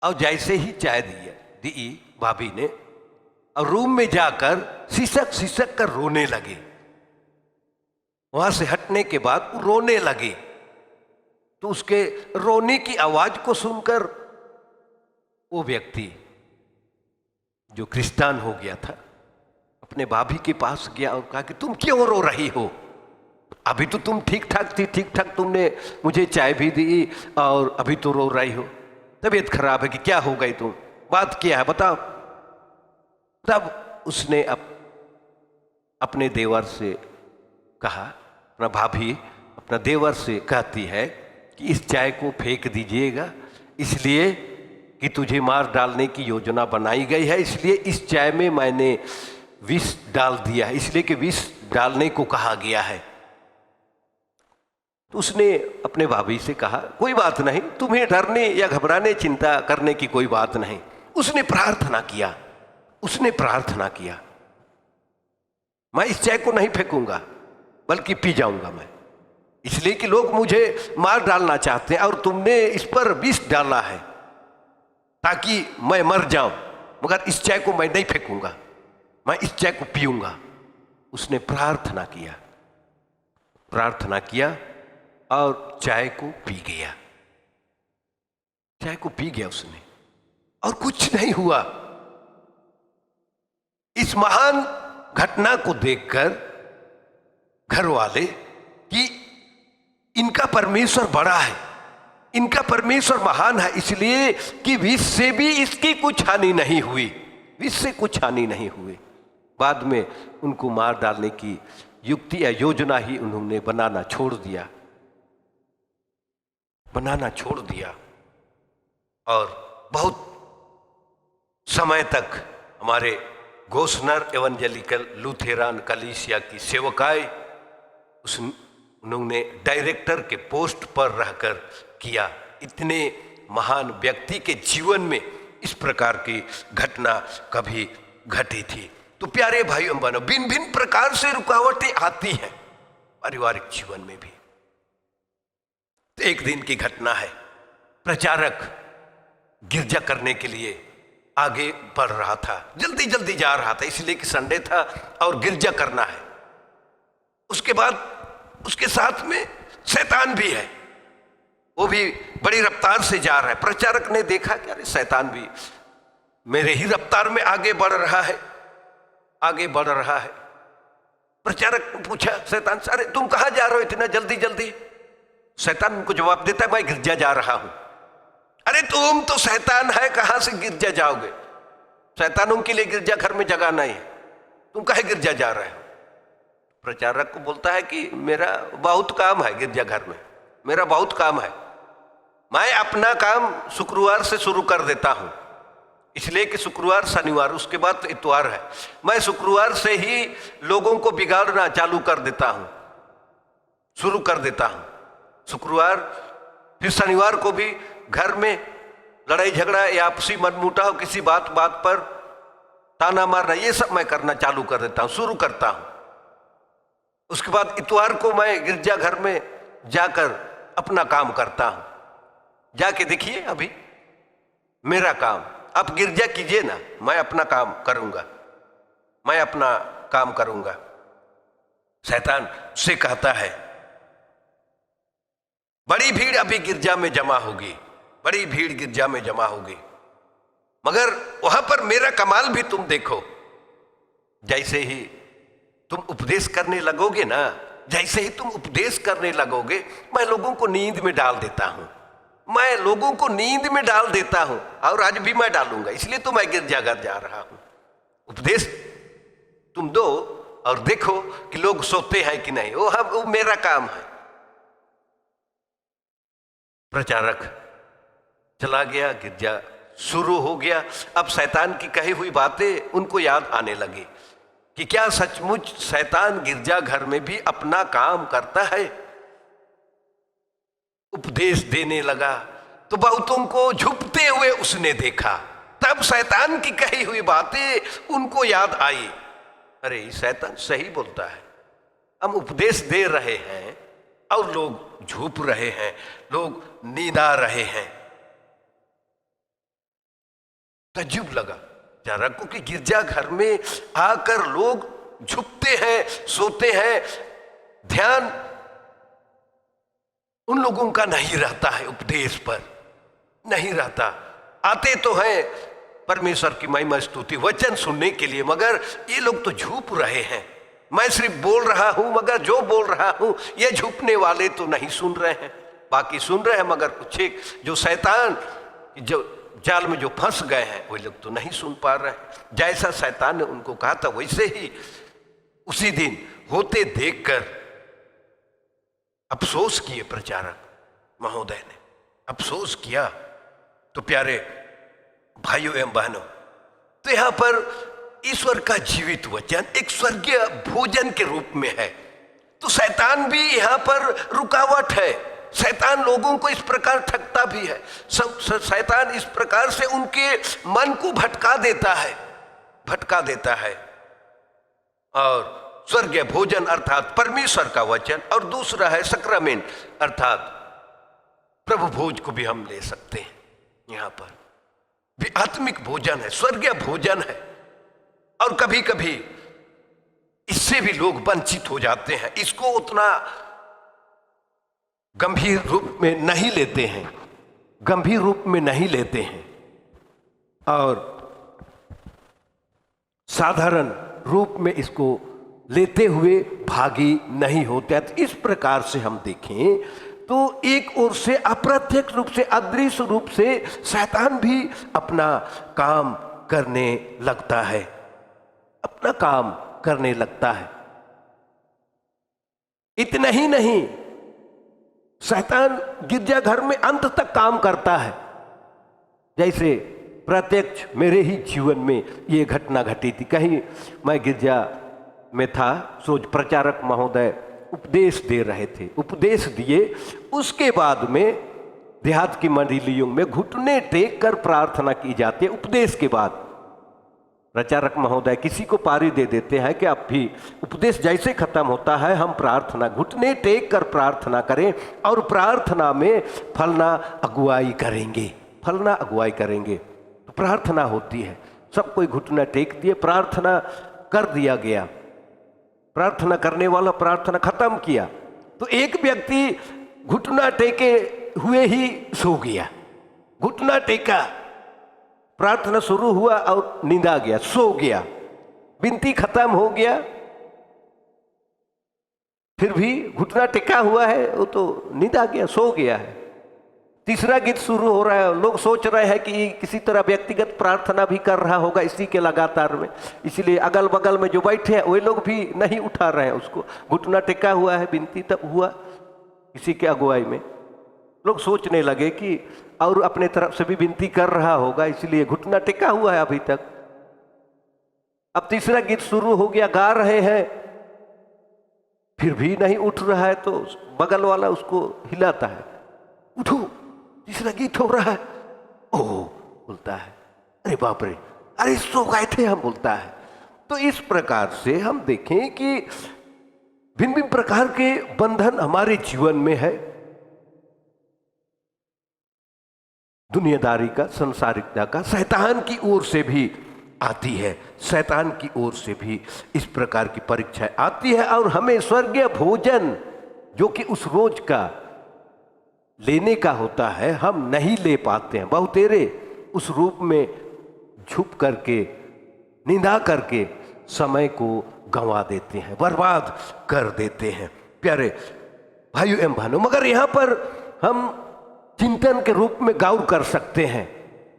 और जैसे ही चाय दी भाभी ने, और रूम में जाकर सिसक कर रोने लगे। वहां से हटने के बाद वो रोने लगे, तो उसके रोने की आवाज को सुनकर वो व्यक्ति जो क्रिस्तान हो गया था अपने भाभी के पास गया और कहा कि तुम क्यों रो रही हो? अभी तो तुम ठीक ठाक थी, ठीक ठाक तुमने मुझे चाय भी दी और अभी तो रो रही हो, तबीयत खराब है कि क्या हो गई तुम? बात क्या है बताओ। तब उसने अपने देवर से कहा, अपना भाभी अपना देवर से कहती है कि इस चाय को फेंक दीजिएगा, इसलिए कि तुझे मार डालने की योजना बनाई गई है, इसलिए इस चाय में मैंने विष डाल दिया है, इसलिए कि विष डालने को कहा गया है। तो उसने अपने भाभी से कहा कोई बात नहीं, तुम्हें डरने या घबराने चिंता करने की कोई बात नहीं। उसने प्रार्थना किया, मैं इस चाय को नहीं फेंकूंगा बल्कि पी जाऊंगा मैं, इसलिए कि लोग मुझे मार डालना चाहते हैं और तुमने इस पर विष डाला है ताकि मैं मर जाऊं, मगर इस चाय को मैं नहीं फेंकूंगा, मैं इस चाय को पीऊंगा। उसने प्रार्थना किया और चाय को पी गया उसने, और कुछ नहीं हुआ। इस महान घटना को देखकर घर वाले कि इनका परमेश्वर बड़ा है, इनका परमेश्वर महान है, इसलिए कि विष से भी इसकी कुछ हानि नहीं हुई। बाद में उनको मार डालने की युक्ति या योजना ही उन्होंने बनाना छोड़ दिया और बहुत समय तक हमारे गोस्नर एवेंजेलिकल लूथेरान कलीसिया की सेवकाई उन्होंने डायरेक्टर के पोस्ट पर रहकर किया। इतने महान व्यक्ति के जीवन में इस प्रकार की घटना कभी घटी थी। तो प्यारे भाइयों बहनों, भिन्न प्रकार से रुकावटें आती हैं पारिवारिक जीवन में भी। तो एक दिन की घटना है, प्रचारक गिरजा करने के लिए आगे बढ़ रहा था, जल्दी जा रहा था, इसलिए कि संडे था और गिरजा करना है। उसके बाद उसके साथ में शैतान भी है, वो भी बड़ी रफ्तार से जा रहा है। प्रचारक ने देखा कि अरे शैतान भी मेरे ही रफ्तार में आगे बढ़ रहा है। प्रचारक ने पूछा शैतान से, अरे तुम कहाँ जा रहे हो इतना जल्दी? शैतान उनको जवाब देता है, मैं गिरजा जा रहा हूं। अरे तुम तो शैतान है, कहां से गिरजा जाओगे? शैतानों के लिए गिरजा घर में जगह नहीं है। तुम काहे गिरजा जा रहे हो? प्रचारक को बोलता है कि मेरा बहुत काम है गिरजाघर में, मेरा बहुत काम है, मैं अपना काम शुक्रवार से शुरू कर देता हूं, इसलिए कि शुक्रवार शनिवार उसके बाद तो इतवार है, मैं शुक्रवार से ही लोगों को बिगाड़ना चालू कर देता हूं, शुरू कर देता हूं शुक्रवार, फिर शनिवार को भी घर में लड़ाई झगड़ा या आपसी मनमुटाव, किसी बात बात पर ताना मारना, ये सब मैं करना चालू कर देता हूं, शुरू करता हूं। उसके बाद इतवार को मैं गिरजाघर में जाकर अपना काम करता हूं। जाके देखिए अभी मेरा काम, आप गिरजा कीजिए ना, मैं अपना काम करूंगा, मैं अपना काम करूंगा। शैतान से कहता है बड़ी भीड़ अभी गिरजा में जमा होगी, बड़ी भीड़ गिरजा में जमा होगी, मगर वहां पर मेरा कमाल भी तुम देखो। जैसे ही तुम उपदेश करने लगोगे ना, जैसे ही तुम उपदेश करने लगोगे, मैं लोगों को नींद में डाल देता हूं, मैं लोगों को नींद में डाल देता हूं, और आज भी मैं डालूंगा, इसलिए तो मैं गिरजाघर जा रहा हूं। उपदेश तुम दो और देखो कि लोग सोते हैं कि नहीं, वो मेरा काम है। प्रचारक चला गया, गिरजा शुरू हो गया। अब शैतान की कही हुई बातें उनको याद आने लगी कि क्या सचमुच शैतान गिरजाघर में भी अपना काम करता है। उपदेश देने लगा तो बहुतों को झुकते हुए उसने देखा, तब शैतान की कही हुई बातें उनको याद आई, अरे शैतान सही बोलता है, हम उपदेश दे रहे हैं और लोग झूप रहे हैं, लोग नींद आ रहे हैं। तज्जुब लगा प्रचारक को कि गिरजाघर में आकर लोग झुकते हैं, सोते हैं, ध्यान उन लोगों का नहीं रहता है, उपदेश पर नहीं रहता। आते तो हैं परमेश्वर की महिमा स्तुति वचन सुनने के लिए, मगर ये लोग तो झूप रहे हैं। मैं सिर्फ बोल रहा हूं, मगर जो बोल रहा हूं ये झुकने वाले तो नहीं सुन रहे हैं, बाकी सुन रहे हैं, मगर कुछ एक जो शैतान जो जाल में जो फंस गए हैं वो लोग तो नहीं सुन पा रहे हैं। जैसा शैतान ने उनको कहा था वैसे ही उसी दिन होते देखकर अफसोस किए प्रचारक महोदय ने, अफसोस किया। तो प्यारे भाइयों एवं बहनों, तो यहां पर ईश्वर का जीवित वचन एक स्वर्गीय भोजन के रूप में है, तो शैतान भी यहां पर रुकावट है। शैतान लोगों को इस प्रकार ठगता भी है, शैतान इस प्रकार से उनके मन को भटका देता है, भटका देता है। और स्वर्गीय भोजन अर्थात परमेश्वर का वचन, और दूसरा है सक्रमेंट अर्थात प्रभु भोज को भी हम ले सकते हैं। यहां पर भी आत्मिक भोजन है, स्वर्गीय भोजन है, और कभी कभी इससे भी लोग वंचित हो जाते हैं, इसको उतना गंभीर रूप में नहीं लेते हैं, गंभीर रूप में नहीं लेते हैं, और साधारण रूप में इसको लेते हुए भागी नहीं होते। तो इस प्रकार से हम देखें तो एक ओर से अप्रत्यक्ष रूप से, अदृश्य रूप से शैतान भी अपना काम करने लगता है, अपना काम करने लगता है। इतना ही नहीं, शैतान गिरजाघर में अंत तक काम करता है। जैसे प्रत्यक्ष मेरे ही जीवन में ये घटना घटी थी। कहीं मैं गिरजा में था, सोच प्रचारक महोदय उपदेश दे रहे थे, उपदेश दिए, उसके बाद में देहात की मंडलियों में घुटने टेक कर प्रार्थना की जाती है। उपदेश के बाद प्रचारक महोदय किसी को पारी दे देते हैं कि आप भी उपदेश जैसे खत्म होता है हम प्रार्थना, घुटने टेक कर प्रार्थना करें, और प्रार्थना में फलना अगुवाई करेंगे, फलना अगुवाई करेंगे। तो प्रार्थना होती है, सब कोई घुटना टेक दिए, प्रार्थना कर दिया गया, प्रार्थना करने वाला प्रार्थना खत्म किया, तो एक व्यक्ति घुटना टेके हुए ही सो गया, घुटना टेका, प्रार्थना शुरू हुआ और नींद आ गया, सो गया, विनती खत्म हो गया, फिर भी घुटना टेका हुआ है, वो तो नींद आ गया, सो गया है। तीसरा गीत शुरू हो रहा है, लोग सोच रहे हैं कि किसी तरह व्यक्तिगत प्रार्थना भी कर रहा होगा इसी के लगातार में, इसलिए अगल बगल में जो बैठे हैं वे लोग भी नहीं उठा रहे हैं उसको। घुटना टेका हुआ है, विनती तब हुआ किसी के अगुवाई में। लोग सोचने लगे कि और अपने तरफ से भी विनती कर रहा होगा, इसलिए घुटना टेका हुआ है अभी तक। अब तीसरा गीत शुरू हो गया, गा रहे हैं, फिर भी नहीं उठ रहा है, तो बगल वाला उसको हिलाता है, उठो तीसरा गीत हो रहा है। ओह बोलता है, अरे बाप रे, अरे सो गए थे हम, बोलता है। तो इस प्रकार से हम देखें कि भिन्न भिन्न प्रकार के बंधन हमारे जीवन में है, दुनियादारी का, संसारिकता का, शैतान की ओर से भी आती है, शैतान की ओर से भी इस प्रकार की परीक्षा आती है। और हमें स्वर्गीय भोजन जो कि उस रोज का लेने का होता है, हम नहीं ले पाते हैं। बहुतेरे उस रूप में झुक करके, निंदा करके समय को गंवा देते हैं, बर्बाद कर देते हैं प्यारे भाइयों एवं बहनों। मगर यहाँ पर हम चिंतन के रूप में गौर कर सकते हैं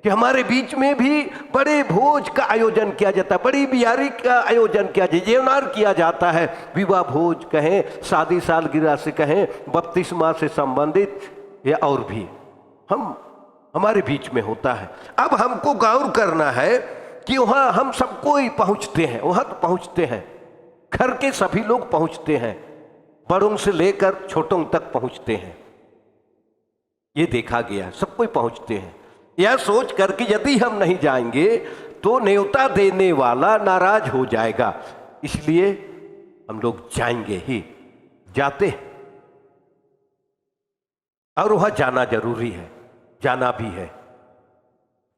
कि हमारे बीच में भी बड़े भोज का आयोजन किया जाता है, बड़ी बियारी का आयोजन किया जाता है, जेवनार किया जाता है। विवाह भोज कहें, शादी सालगिरह से कहें, बपतिस्मा से संबंधित या और भी हमारे बीच में होता है। अब हमको गौर करना है कि वहाँ हम सबको ही पहुँचते हैं, वहाँ तो पहुँचते हैं, घर के सभी लोग पहुँचते हैं, बड़ों से लेकर छोटों तक पहुँचते हैं, ये देखा गया, सब कोई पहुँचते हैं। यह सोच कर कि यदि हम नहीं जाएंगे तो न्योता देने वाला नाराज हो जाएगा, इसलिए हम लोग जाएंगे ही, जाते हैं और वहां जाना जरूरी है, जाना भी है,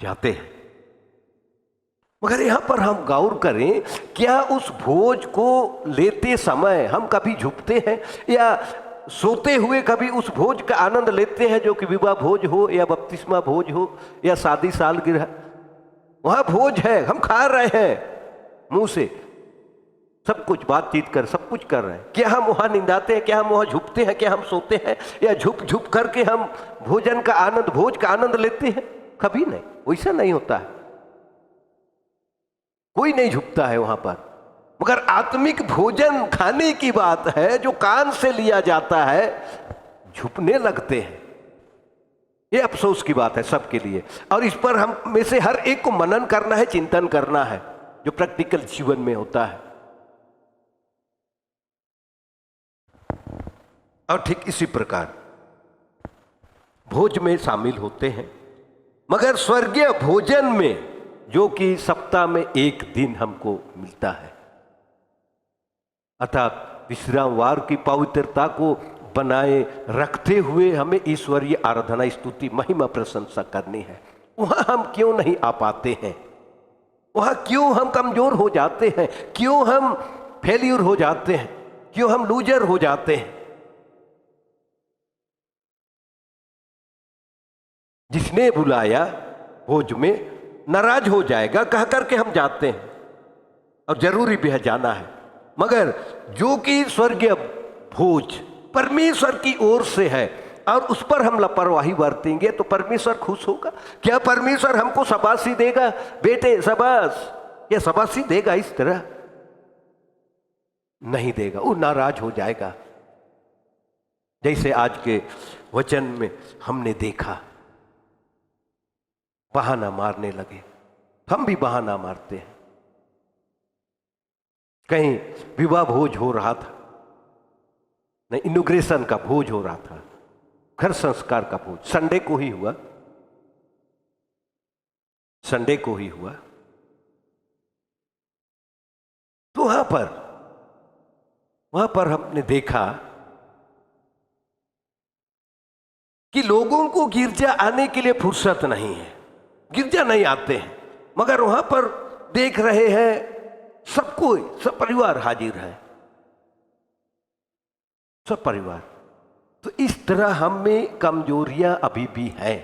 जाते हैं। मगर यहां पर हम गौर करें, क्या उस भोज को लेते समय हम कभी झुकते हैं या सोते हुए कभी उस भोज का आनंद लेते हैं, जो कि विवाह भोज हो या बपतिस्मा भोज हो या शादी सालगिरह? वहां भोज है, हम खा रहे हैं मुंह से, सब कुछ बातचीत कर, सब कुछ कर रहे हैं। क्या हम वहां निंदाते हैं? क्या हम वहां झुकते हैं? क्या हम सोते हैं? या झुक झुक करके हम भोजन का आनंद, भोज का आनंद लेते हैं? कभी नहीं, वैसा नहीं होता है, कोई नहीं झुकता है वहां पर। मगर आत्मिक भोजन खाने की बात है, जो कान से लिया जाता है, झुकने लगते हैं। ये अफसोस की बात है सबके लिए, और इस पर हम में से हर एक को मनन करना है, चिंतन करना है, जो प्रैक्टिकल जीवन में होता है। और ठीक इसी प्रकार भोज में शामिल होते हैं, मगर स्वर्गीय भोजन में, जो कि सप्ताह में एक दिन हमको मिलता है, अर्थात विश्रामवार की पवित्रता को बनाए रखते हुए हमें ईश्वरीय आराधना, स्तुति, महिमा, प्रशंसा करनी है। वहां हम क्यों नहीं आ पाते हैं? वहां क्यों हम कमजोर हो जाते हैं? क्यों हम फेल्यूर हो जाते हैं? क्यों हम लूजर हो जाते हैं? जिसने बुलाया भोज में नाराज हो जाएगा कह करके हम जाते हैं, और जरूरी भी है, जाना है। मगर जो कि स्वर्गीय भोज परमेश्वर की ओर से है और उस पर हम लापरवाही बरतेंगे तो परमेश्वर खुश होगा? क्या परमेश्वर हमको शाबाशी देगा, बेटे शाबाश, या शाबाशी देगा? इस तरह नहीं देगा, वो नाराज हो जाएगा। जैसे आज के वचन में हमने देखा, बहाना मारने लगे, हम भी बहाना मारते हैं। कहीं विवाह भोज हो रहा था, नहीं, इनॉग्रेशन का भोज हो रहा था, घर संस्कार का भोज संडे को ही हुआ, संडे को ही हुआ। तो वहां पर हमने देखा कि लोगों को गिरजा आने के लिए फुर्सत नहीं है, गिरजा नहीं आते हैं, मगर वहां पर देख रहे हैं सब कोई, सब परिवार हाजिर है, सब परिवार। तो इस तरह हम में कमजोरियां अभी भी हैं।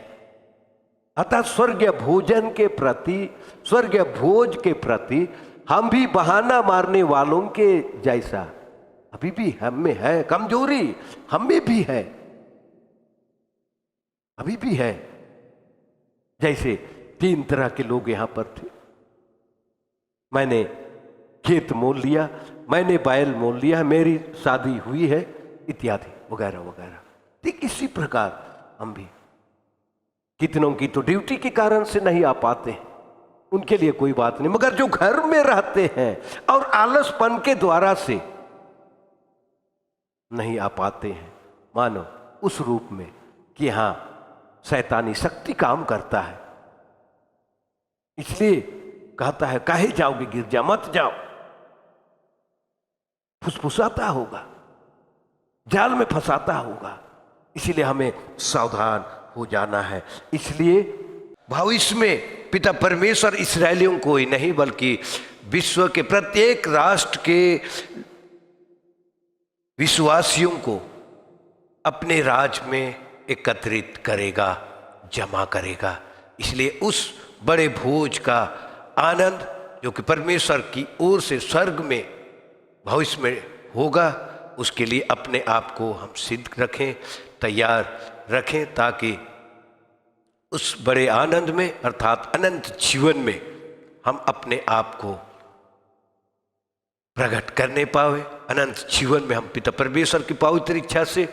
अतः स्वर्गीय भोजन के प्रति, स्वर्गीय भोज के प्रति हम भी बहाना मारने वालों के जैसा अभी भी हम में है, कमजोरी हम में भी है। अभी भी है। जैसे 3 तरह के लोग यहां पर थे। मैंने खेत मोल लिया, मैंने बैल मोल लिया, मेरी शादी हुई है, इत्यादि वगैरह वगैरह। ठीक इसी प्रकार हम भी, कितनों की तो ड्यूटी के कारण से नहीं आ पाते हैं, उनके लिए कोई बात नहीं, मगर जो घर में रहते हैं और आलसपन के द्वारा से नहीं आ पाते हैं, मानो उस रूप में कि हां शैतानी शक्ति काम करता है। इसलिए कहता है काहे जाओगे गिरजा, मत जाओ, फुसफुसाता होगा, जाल में फंसाता होगा। इसलिए हमें सावधान हो जाना है। इसलिए भविष्य में पिता परमेश्वर इस्राएलियों को ही नहीं बल्कि विश्व के प्रत्येक राष्ट्र के विश्वासियों को अपने राज में एकत्रित करेगा, जमा करेगा। इसलिए उस बड़े भोज का आनंद जो कि परमेश्वर की ओर से स्वर्ग में भविष्य में होगा, उसके लिए अपने आप को हम सिद्ध रखें, तैयार रखें, ताकि उस बड़े आनंद में अर्थात अनंत जीवन में हम अपने आप को प्रकट करने पावे। अनंत जीवन में हम पिता परमेश्वर की पवित्र इच्छा से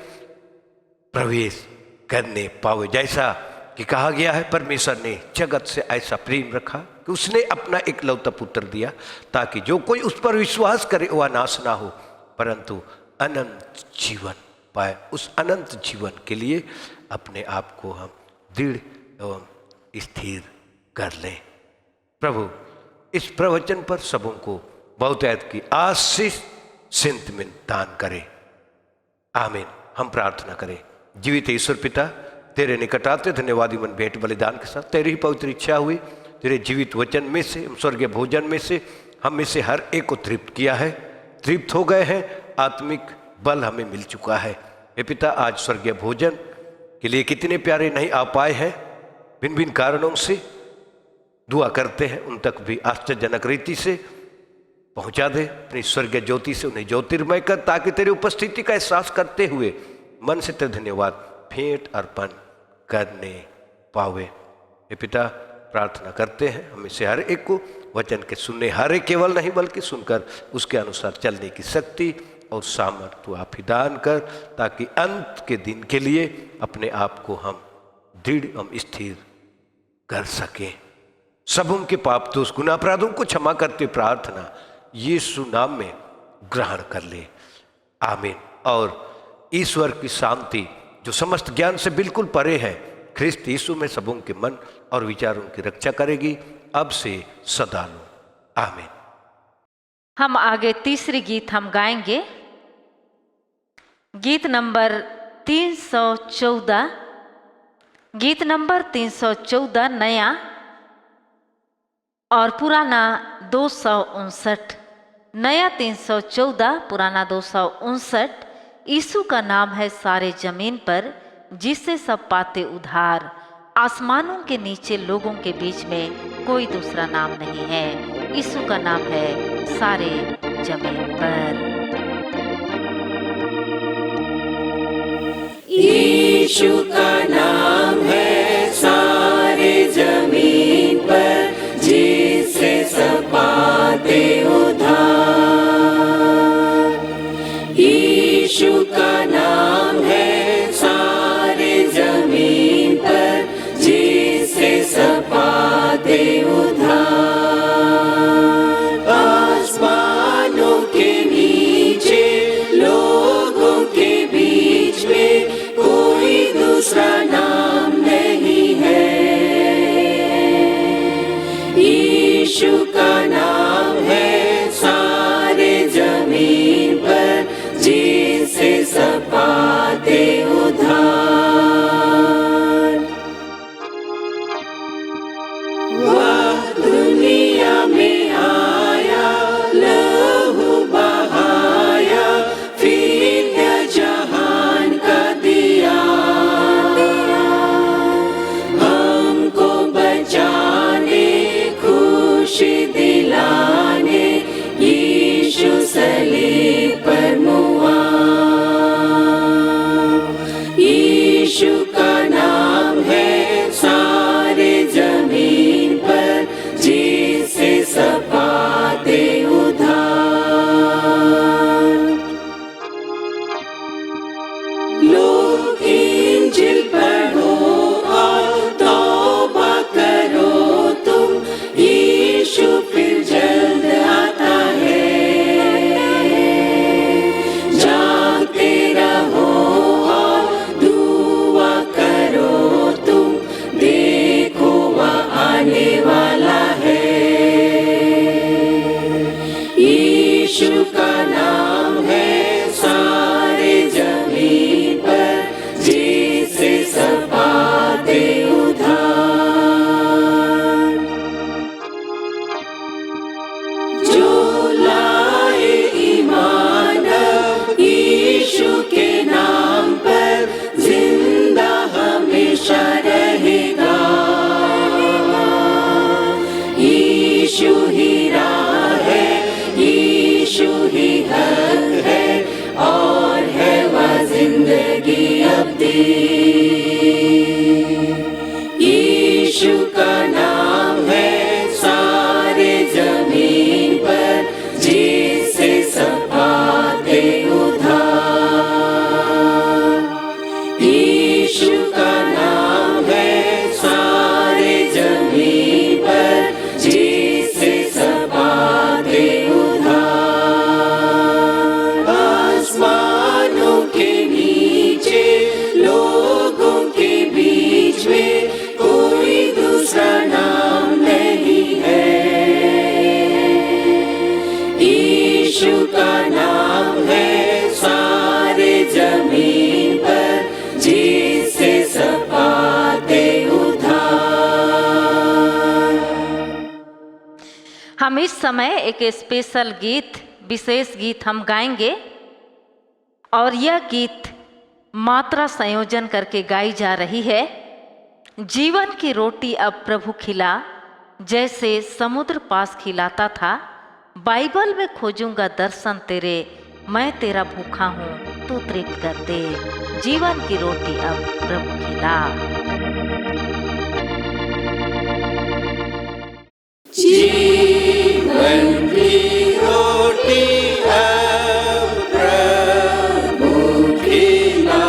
प्रवेश करने पावे। जैसा कि कहा गया है, परमेश्वर ने जगत से ऐसा प्रेम रखा कि उसने अपना एकलौता पुत्र दिया, ताकि जो कोई उस पर विश्वास करे वह नाश ना हो परंतु अनंत जीवन पाए। उस अनंत जीवन के लिए अपने आप को हम दृढ़ एवं स्थिर कर लें। प्रभु इस प्रवचन पर सबों को बहुतायत की आशीष सिंत में दान करे। आमीन। हम प्रार्थना करें। जीवित ईश्वर पिता, तेरे निकट आते धन्यवादी मन भेंट बलिदान के साथ तेरी ही पवित्र इच्छा हुई, तेरे जीवित वचन में से, स्वर्गीय भोजन में से हम में से हर एक को तृप्त किया है, तृप्त हो गए हैं, आत्मिक बल हमें मिल चुका है। हे पिता, आज स्वर्गीय भोजन के लिए कितने प्यारे नहीं आ पाए हैं, भिन्न भिन्न कारणों से दुआ करते हैं उन तक भी आश्चर्यजनक रीति से पहुंचा दे। अपनी स्वर्गीय ज्योति से उन्हें ज्योतिर्मय कर, ताकि तेरी उपस्थिति का एहसास करते हुए मन से तेरे धन्यवाद भेंट अर्पण करने पावे। हे पिता, प्रार्थना करते हैं हमें से हर एक को वचन के सुनने, हर एक केवल नहीं बल्कि सुनकर उसके अनुसार चलने की शक्ति और सामर्थ्य आप ही दान कर, ताकि अंत के दिन के लिए अपने आप को हम दृढ़ एवं स्थिर कर सकें। सबों के पाप दोष गुनाह अपराधों को क्षमा करते प्रार्थना यीशु नाम में ग्रहण कर ले। आमीन। और ईश्वर की शांति जो समस्त ज्ञान से बिल्कुल परे है, ख्रिस्त यीशु में सबों के मन और विचारों की रक्षा करेगी, अब से सदा लो। आमीन। हम आगे तीसरी गीत हम गाएंगे, गीत नंबर 314। गीत नंबर 314 नया और पुराना 259। नया 314, पुराना 259। यीशु का नाम है सारे जमीन पर, जिससे सब पाते उद्धार। आसमानों के नीचे लोगों के बीच में कोई दूसरा नाम नहीं है। यीशु का नाम है सारे जमीन पर। यीशु का नाम है सारे जमीन पर, जिससे सब पाते उद्धार। यीशु का नाम है सारे जमीन पर, जिससे सब पाते उद्धार। आसमानों के नीचे लोगों के बीच में कोई दूसरा नाम नहीं। यीशु का नाम है सारे जमीन पर, जिससे सब पाते उद्धार। जो लाए ईमान यीशु के नाम पर, जिंदा हमेशा रहेगा। यीशु ही राह है, यीशु ही हक है, और है वह जिंदगी अब्दी। यीशु का नाम है सारे जमीन पर, जिससे सब पाते उद्धार। यीशु का नाम है सारे जमीन पर, जिससे सब पाते उद्धार। आसमानों के नीचे लोगों के बीच में कोई दूसरा नाम नहीं है। यीशु का नाम है सारे जमीन पर, जिससे सब पाते उद्धार। हम इस समय एक स्पेशल गीत, विशेष गीत हम गाएंगे, और यह गीत मात्रा संयोजन करके गाई जा रही है। जीवन की रोटी अब प्रभु खिला, जैसे समुद्र पास खिलाता था। बाइबल में खोजूंगा दर्शन तेरे, मैं तेरा भूखा हूँ तू तृप्त कर दे। जीवन की रोटी अब प्रभु खिला। जीवन की रोटी अब प्रभु खिला,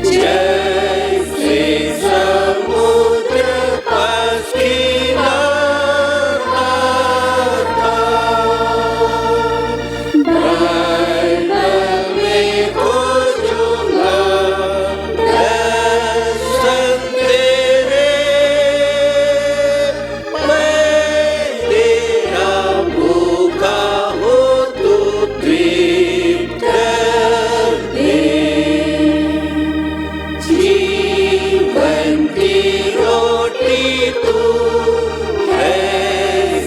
जैसे समुद्र पास खिलाता था। बाइबल में खोजूंगा दर्शन तेरे, मैं तेरा भूखा हूँ तू तृप्त कर दे। जीवन की रोटी तू है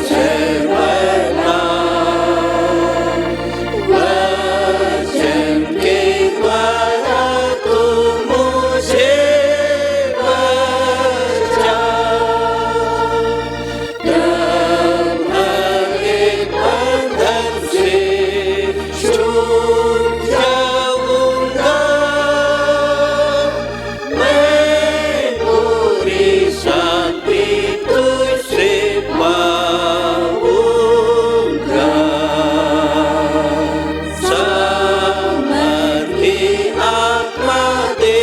सर्वदा, वचन के द्वारा तू मुझे बचा। तब हर बंधन से छूट जाऊंगा, मैं पूरी शांति तुझसे पाऊंगा। सामर्थी आत्मा दे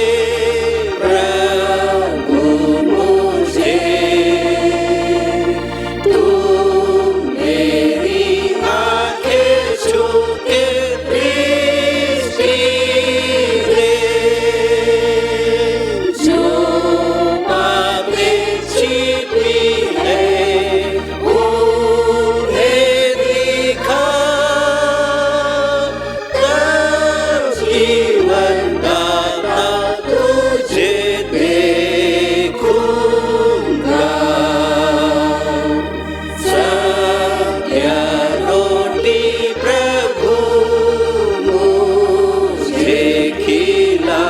प्रभु मुझे, तू मेरी आंखें छू के दृष्टि दे। जो बातें छिपी है उन्हें दिखा, तब जीवन दाता तुझे देखूंगा। सत्य रोटी प्रभु मुझे खिला,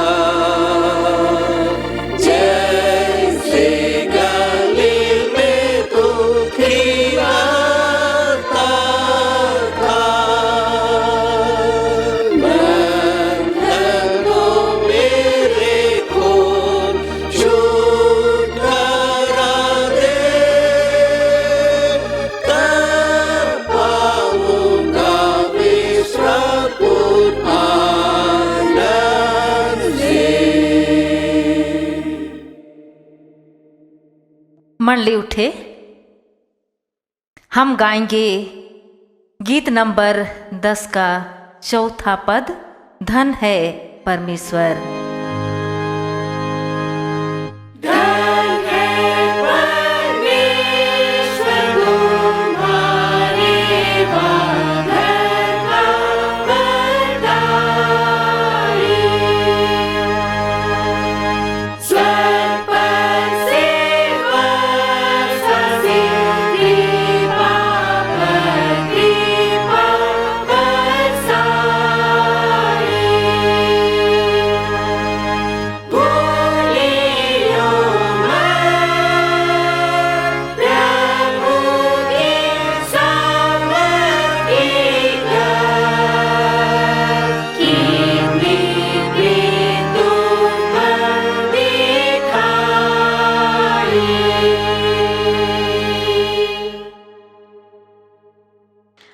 जैसे गलील में तू खिलाता था। बंधनों मेरे खोल छुटकारा दे, तब पाऊंगा विश्राम पूर्ण आनंद से। मंडली उठे, हम गाएंगे गीत नंबर 10 का चौथा पद, धन है परमेश्वर। धन है परमेश्वर तुम्हारे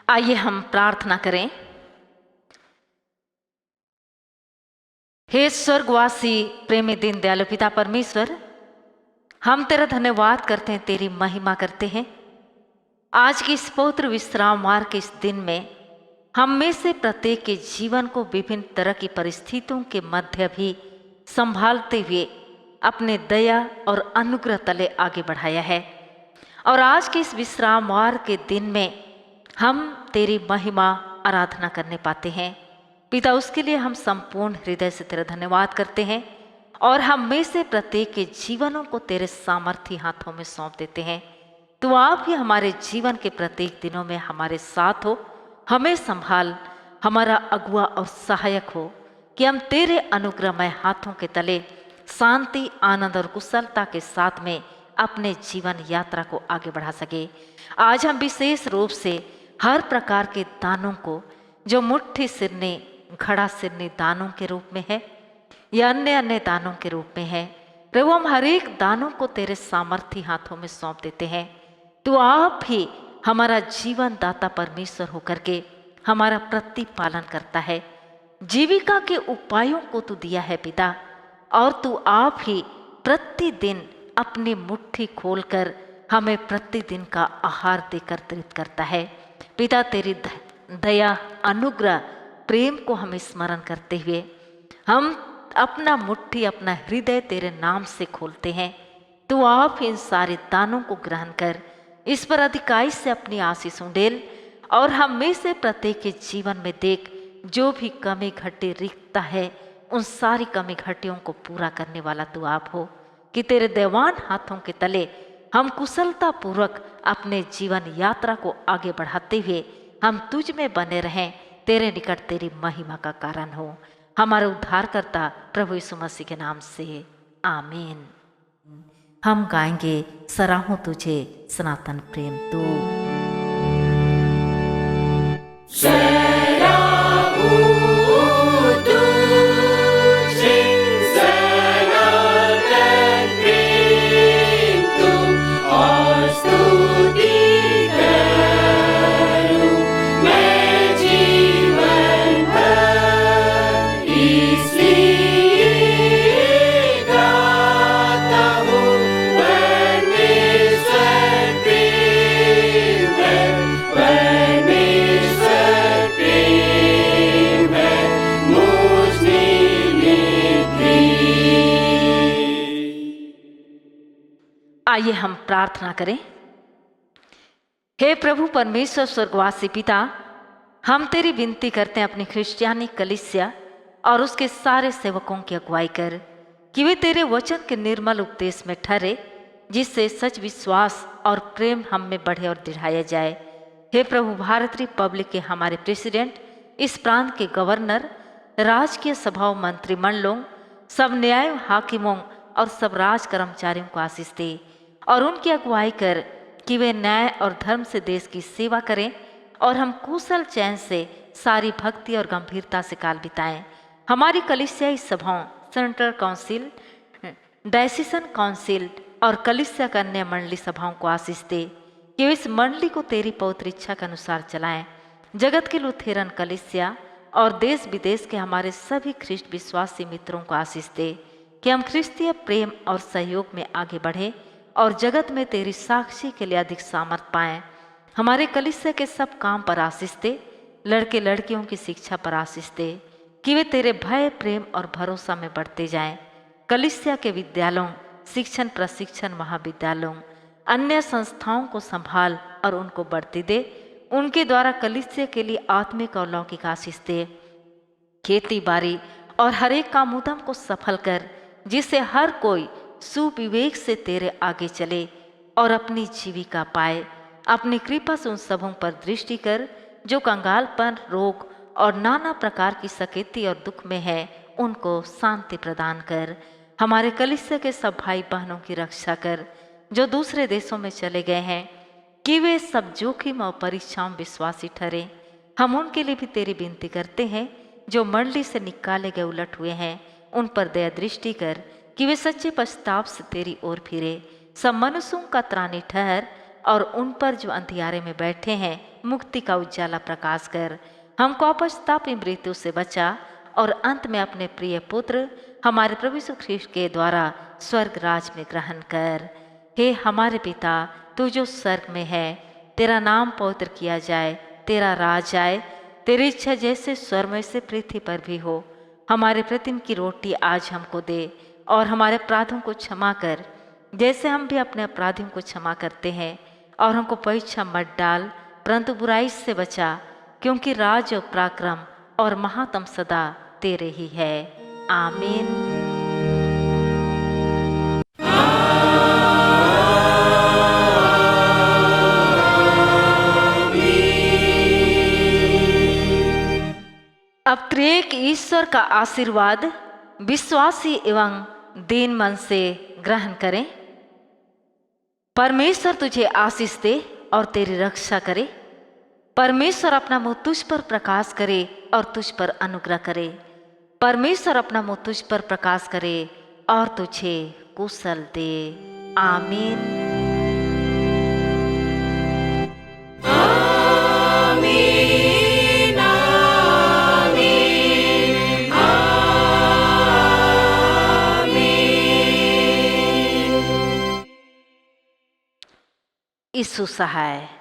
आइए हम प्रार्थना करें। हे स्वर्गवासी प्रेमी दीन दयालु पिता परमेश्वर, हम तेरा धन्यवाद करते हैं, तेरी महिमा करते हैं। आज की इस पवित्र विश्राम वार के इस दिन में हम में से प्रत्येक के जीवन को विभिन्न तरह की परिस्थितियों के मध्य भी संभालते हुए अपने दया और अनुग्रह तले आगे बढ़ाया है। और आज के इस विश्राम वार के दिन में हम तेरी महिमा आराधना करने पाते हैं। पिता, उसके लिए हम संपूर्ण हृदय से तेरा धन्यवाद करते हैं और हम में से प्रत्येक के जीवनों को तेरे सामर्थी हाथों में सौंप देते हैं। तो आप ही हमारे जीवन के प्रत्येक दिनों में हमारे साथ हो, हमें संभाल, हमारा अगुआ और सहायक हो कि हम तेरे अनुग्रहमय हाथों के तले शांति, आनंद और कुशलता के साथ में अपने जीवन यात्रा को आगे बढ़ा सके। आज हम विशेष रूप से हर प्रकार के दानों को, जो मुट्ठी सिरने, घड़ा सिरने दानों के रूप में है या अन्य अन्य दानों के रूप में है, प्रभु हम हर एक दानों को तेरे सामर्थी हाथों में सौंप देते हैं। तो आप ही हमारा जीवन दाता परमेश्वर होकर के हमारा प्रतिपालन करता है। जीविका के उपायों को तू दिया है पिता, और तू आप ही प्रतिदिन अपनी मुट्ठी खोलकर हमें प्रतिदिन का आहार देकर तृप्त करता है। पिता, तेरी दया, अनुग्रह, प्रेम को हम स्मरण करते हुए हम अपना मुट्ठी, अपना हृदय तेरे नाम से खोलते हैं। तो आप इन सारे दानों को ग्रहण कर इस पर अधिकाई से अपनी आशीषों डेल और हम में से प्रत्येक के जीवन में देख जो भी कमी घटी रिक्तता है, उन सारी कमी घटियों को पूरा करने वाला तू आप हो कि तेरे देवान हाथों के तले हम कुशलता पूर्वक अपने जीवन यात्रा को आगे बढ़ाते हुए हम तुझ में बने रहें, तेरे निकट तेरी महिमा का कारण हो। हमारे उद्धारकर्ता प्रभु यीशु मसीह के नाम से आमीन। हम गाएंगे सराहूं तुझे सनातन प्रेम तू। आइए हम प्रार्थना करें। हे प्रभु परमेश्वर स्वर्गवासी पिता, हम तेरी विनती करते हैं अपनी क्रिश्चियानी कलीसिया और उसके सारे सेवकों की अगुवाई कर कि वे तेरे वचन के निर्मल उपदेश में ठहरे, जिससे सच विश्वास और प्रेम हम में बढ़े और दृढ़ाया जाए। हे प्रभु, भारत रिपब्लिक के हमारे प्रेसिडेंट, इस प्रांत के गवर्नर, राजकीय सभाओं, मंत्रिमंडलों, सब न्याय हाकिमों और सब राज कर्मचारियों को आशीष दे और उनकी अगुवाई कर कि वे न्याय और धर्म से देश की सेवा करें और हम कुशल चैन से सारी भक्ति और गंभीरता से काल बिताएं। हमारी कलीसियाई सभाओं, सेंट्रल काउंसिल, डायसीसन काउंसिल और कलीसिया कन्या मंडली सभाओं को आशीष दे कि वे इस मंडली को तेरी पवित्र इच्छा के अनुसार चलाएं। जगत के लुथेरन कलीसिया और देश विदेश के हमारे सभी ख्रिस्ट विश्वासी मित्रों को आशीष दे कि हम ख्रिस्तीय प्रेम और सहयोग में आगे बढ़े और जगत में तेरी साक्षी के लिए अधिक सामर्थ पाएं। हमारे कलीसिया के सब काम पर आशीष दे, लड़के लड़कियों की शिक्षा पर आशीष दे कि वे तेरे भय, प्रेम और भरोसा में बढ़ते जाएं। कलीसिया के विद्यालयों, शिक्षण प्रशिक्षण महाविद्यालयों, अन्य संस्थाओं को संभाल और उनको बढ़ती दे। उनके द्वारा कलीसिया के लिए आत्मिक और लौकिक आशीष दे। खेती बाड़ी और हर एक काम उद्यम को सफल कर, जिससे हर कोई सुविवेक से तेरे आगे चले और अपनी जीविका पाए। अपनी कृपा से उन सबों पर दृष्टि कर जो कंगालपन, रोग और नाना प्रकार की सकेती और दुख में है, उनको शांति प्रदान कर। हमारे कलीसिया के सब भाई बहनों की रक्षा कर जो दूसरे देशों में चले गए हैं, कि वे सब जोखिम और परीक्षाओं विश्वासी ठहरे। हम उनके लिए भी तेरी विनती करते हैं जो मंडली से निकाले गए उलट हुए हैं, उन पर दया दृष्टि कर कि वे सच्चे पश्चाताप से तेरी ओर फिरे। सब मनुष्यों का त्राणी ठहर और उन पर जो अंधियारे में बैठे हैं मुक्ति का उजाला प्रकाश कर। हमको अपस्तापी मृत्यु से बचा और अंत में अपने प्रिय पुत्र हमारे प्रभु यीशु ख्रीष्ट के द्वारा स्वर्ग राज में ग्रहण कर। हे हमारे पिता, तू जो स्वर्ग में है, तेरा नाम पवित्र किया जाए, तेरा राज आए, तेरी इच्छा जैसे स्वर्ग में से पृथ्वी पर भी हो। हमारे प्रतिदिन की रोटी आज हमको दे और हमारे अपराधों को क्षमा कर जैसे हम भी अपने अपराधियों को क्षमा करते हैं, और हमको परीक्षा मत डाल परंतु बुराई से बचा, क्योंकि राज और पराक्रम और महात्म सदा तेरे ही है। आमीन। अब त्रिएक ईश्वर का आशीर्वाद विश्वासी एवं दीन मन से ग्रहण करें। परमेश्वर तुझे आशीष दे और तेरी रक्षा करे। परमेश्वर अपना मुंह तुझ पर प्रकाश करे और तुझ पर अनुग्रह करे। परमेश्वर अपना मुंह तुझ पर प्रकाश करे और तुझे कुशल दे। आमीन। यीशु सहाय।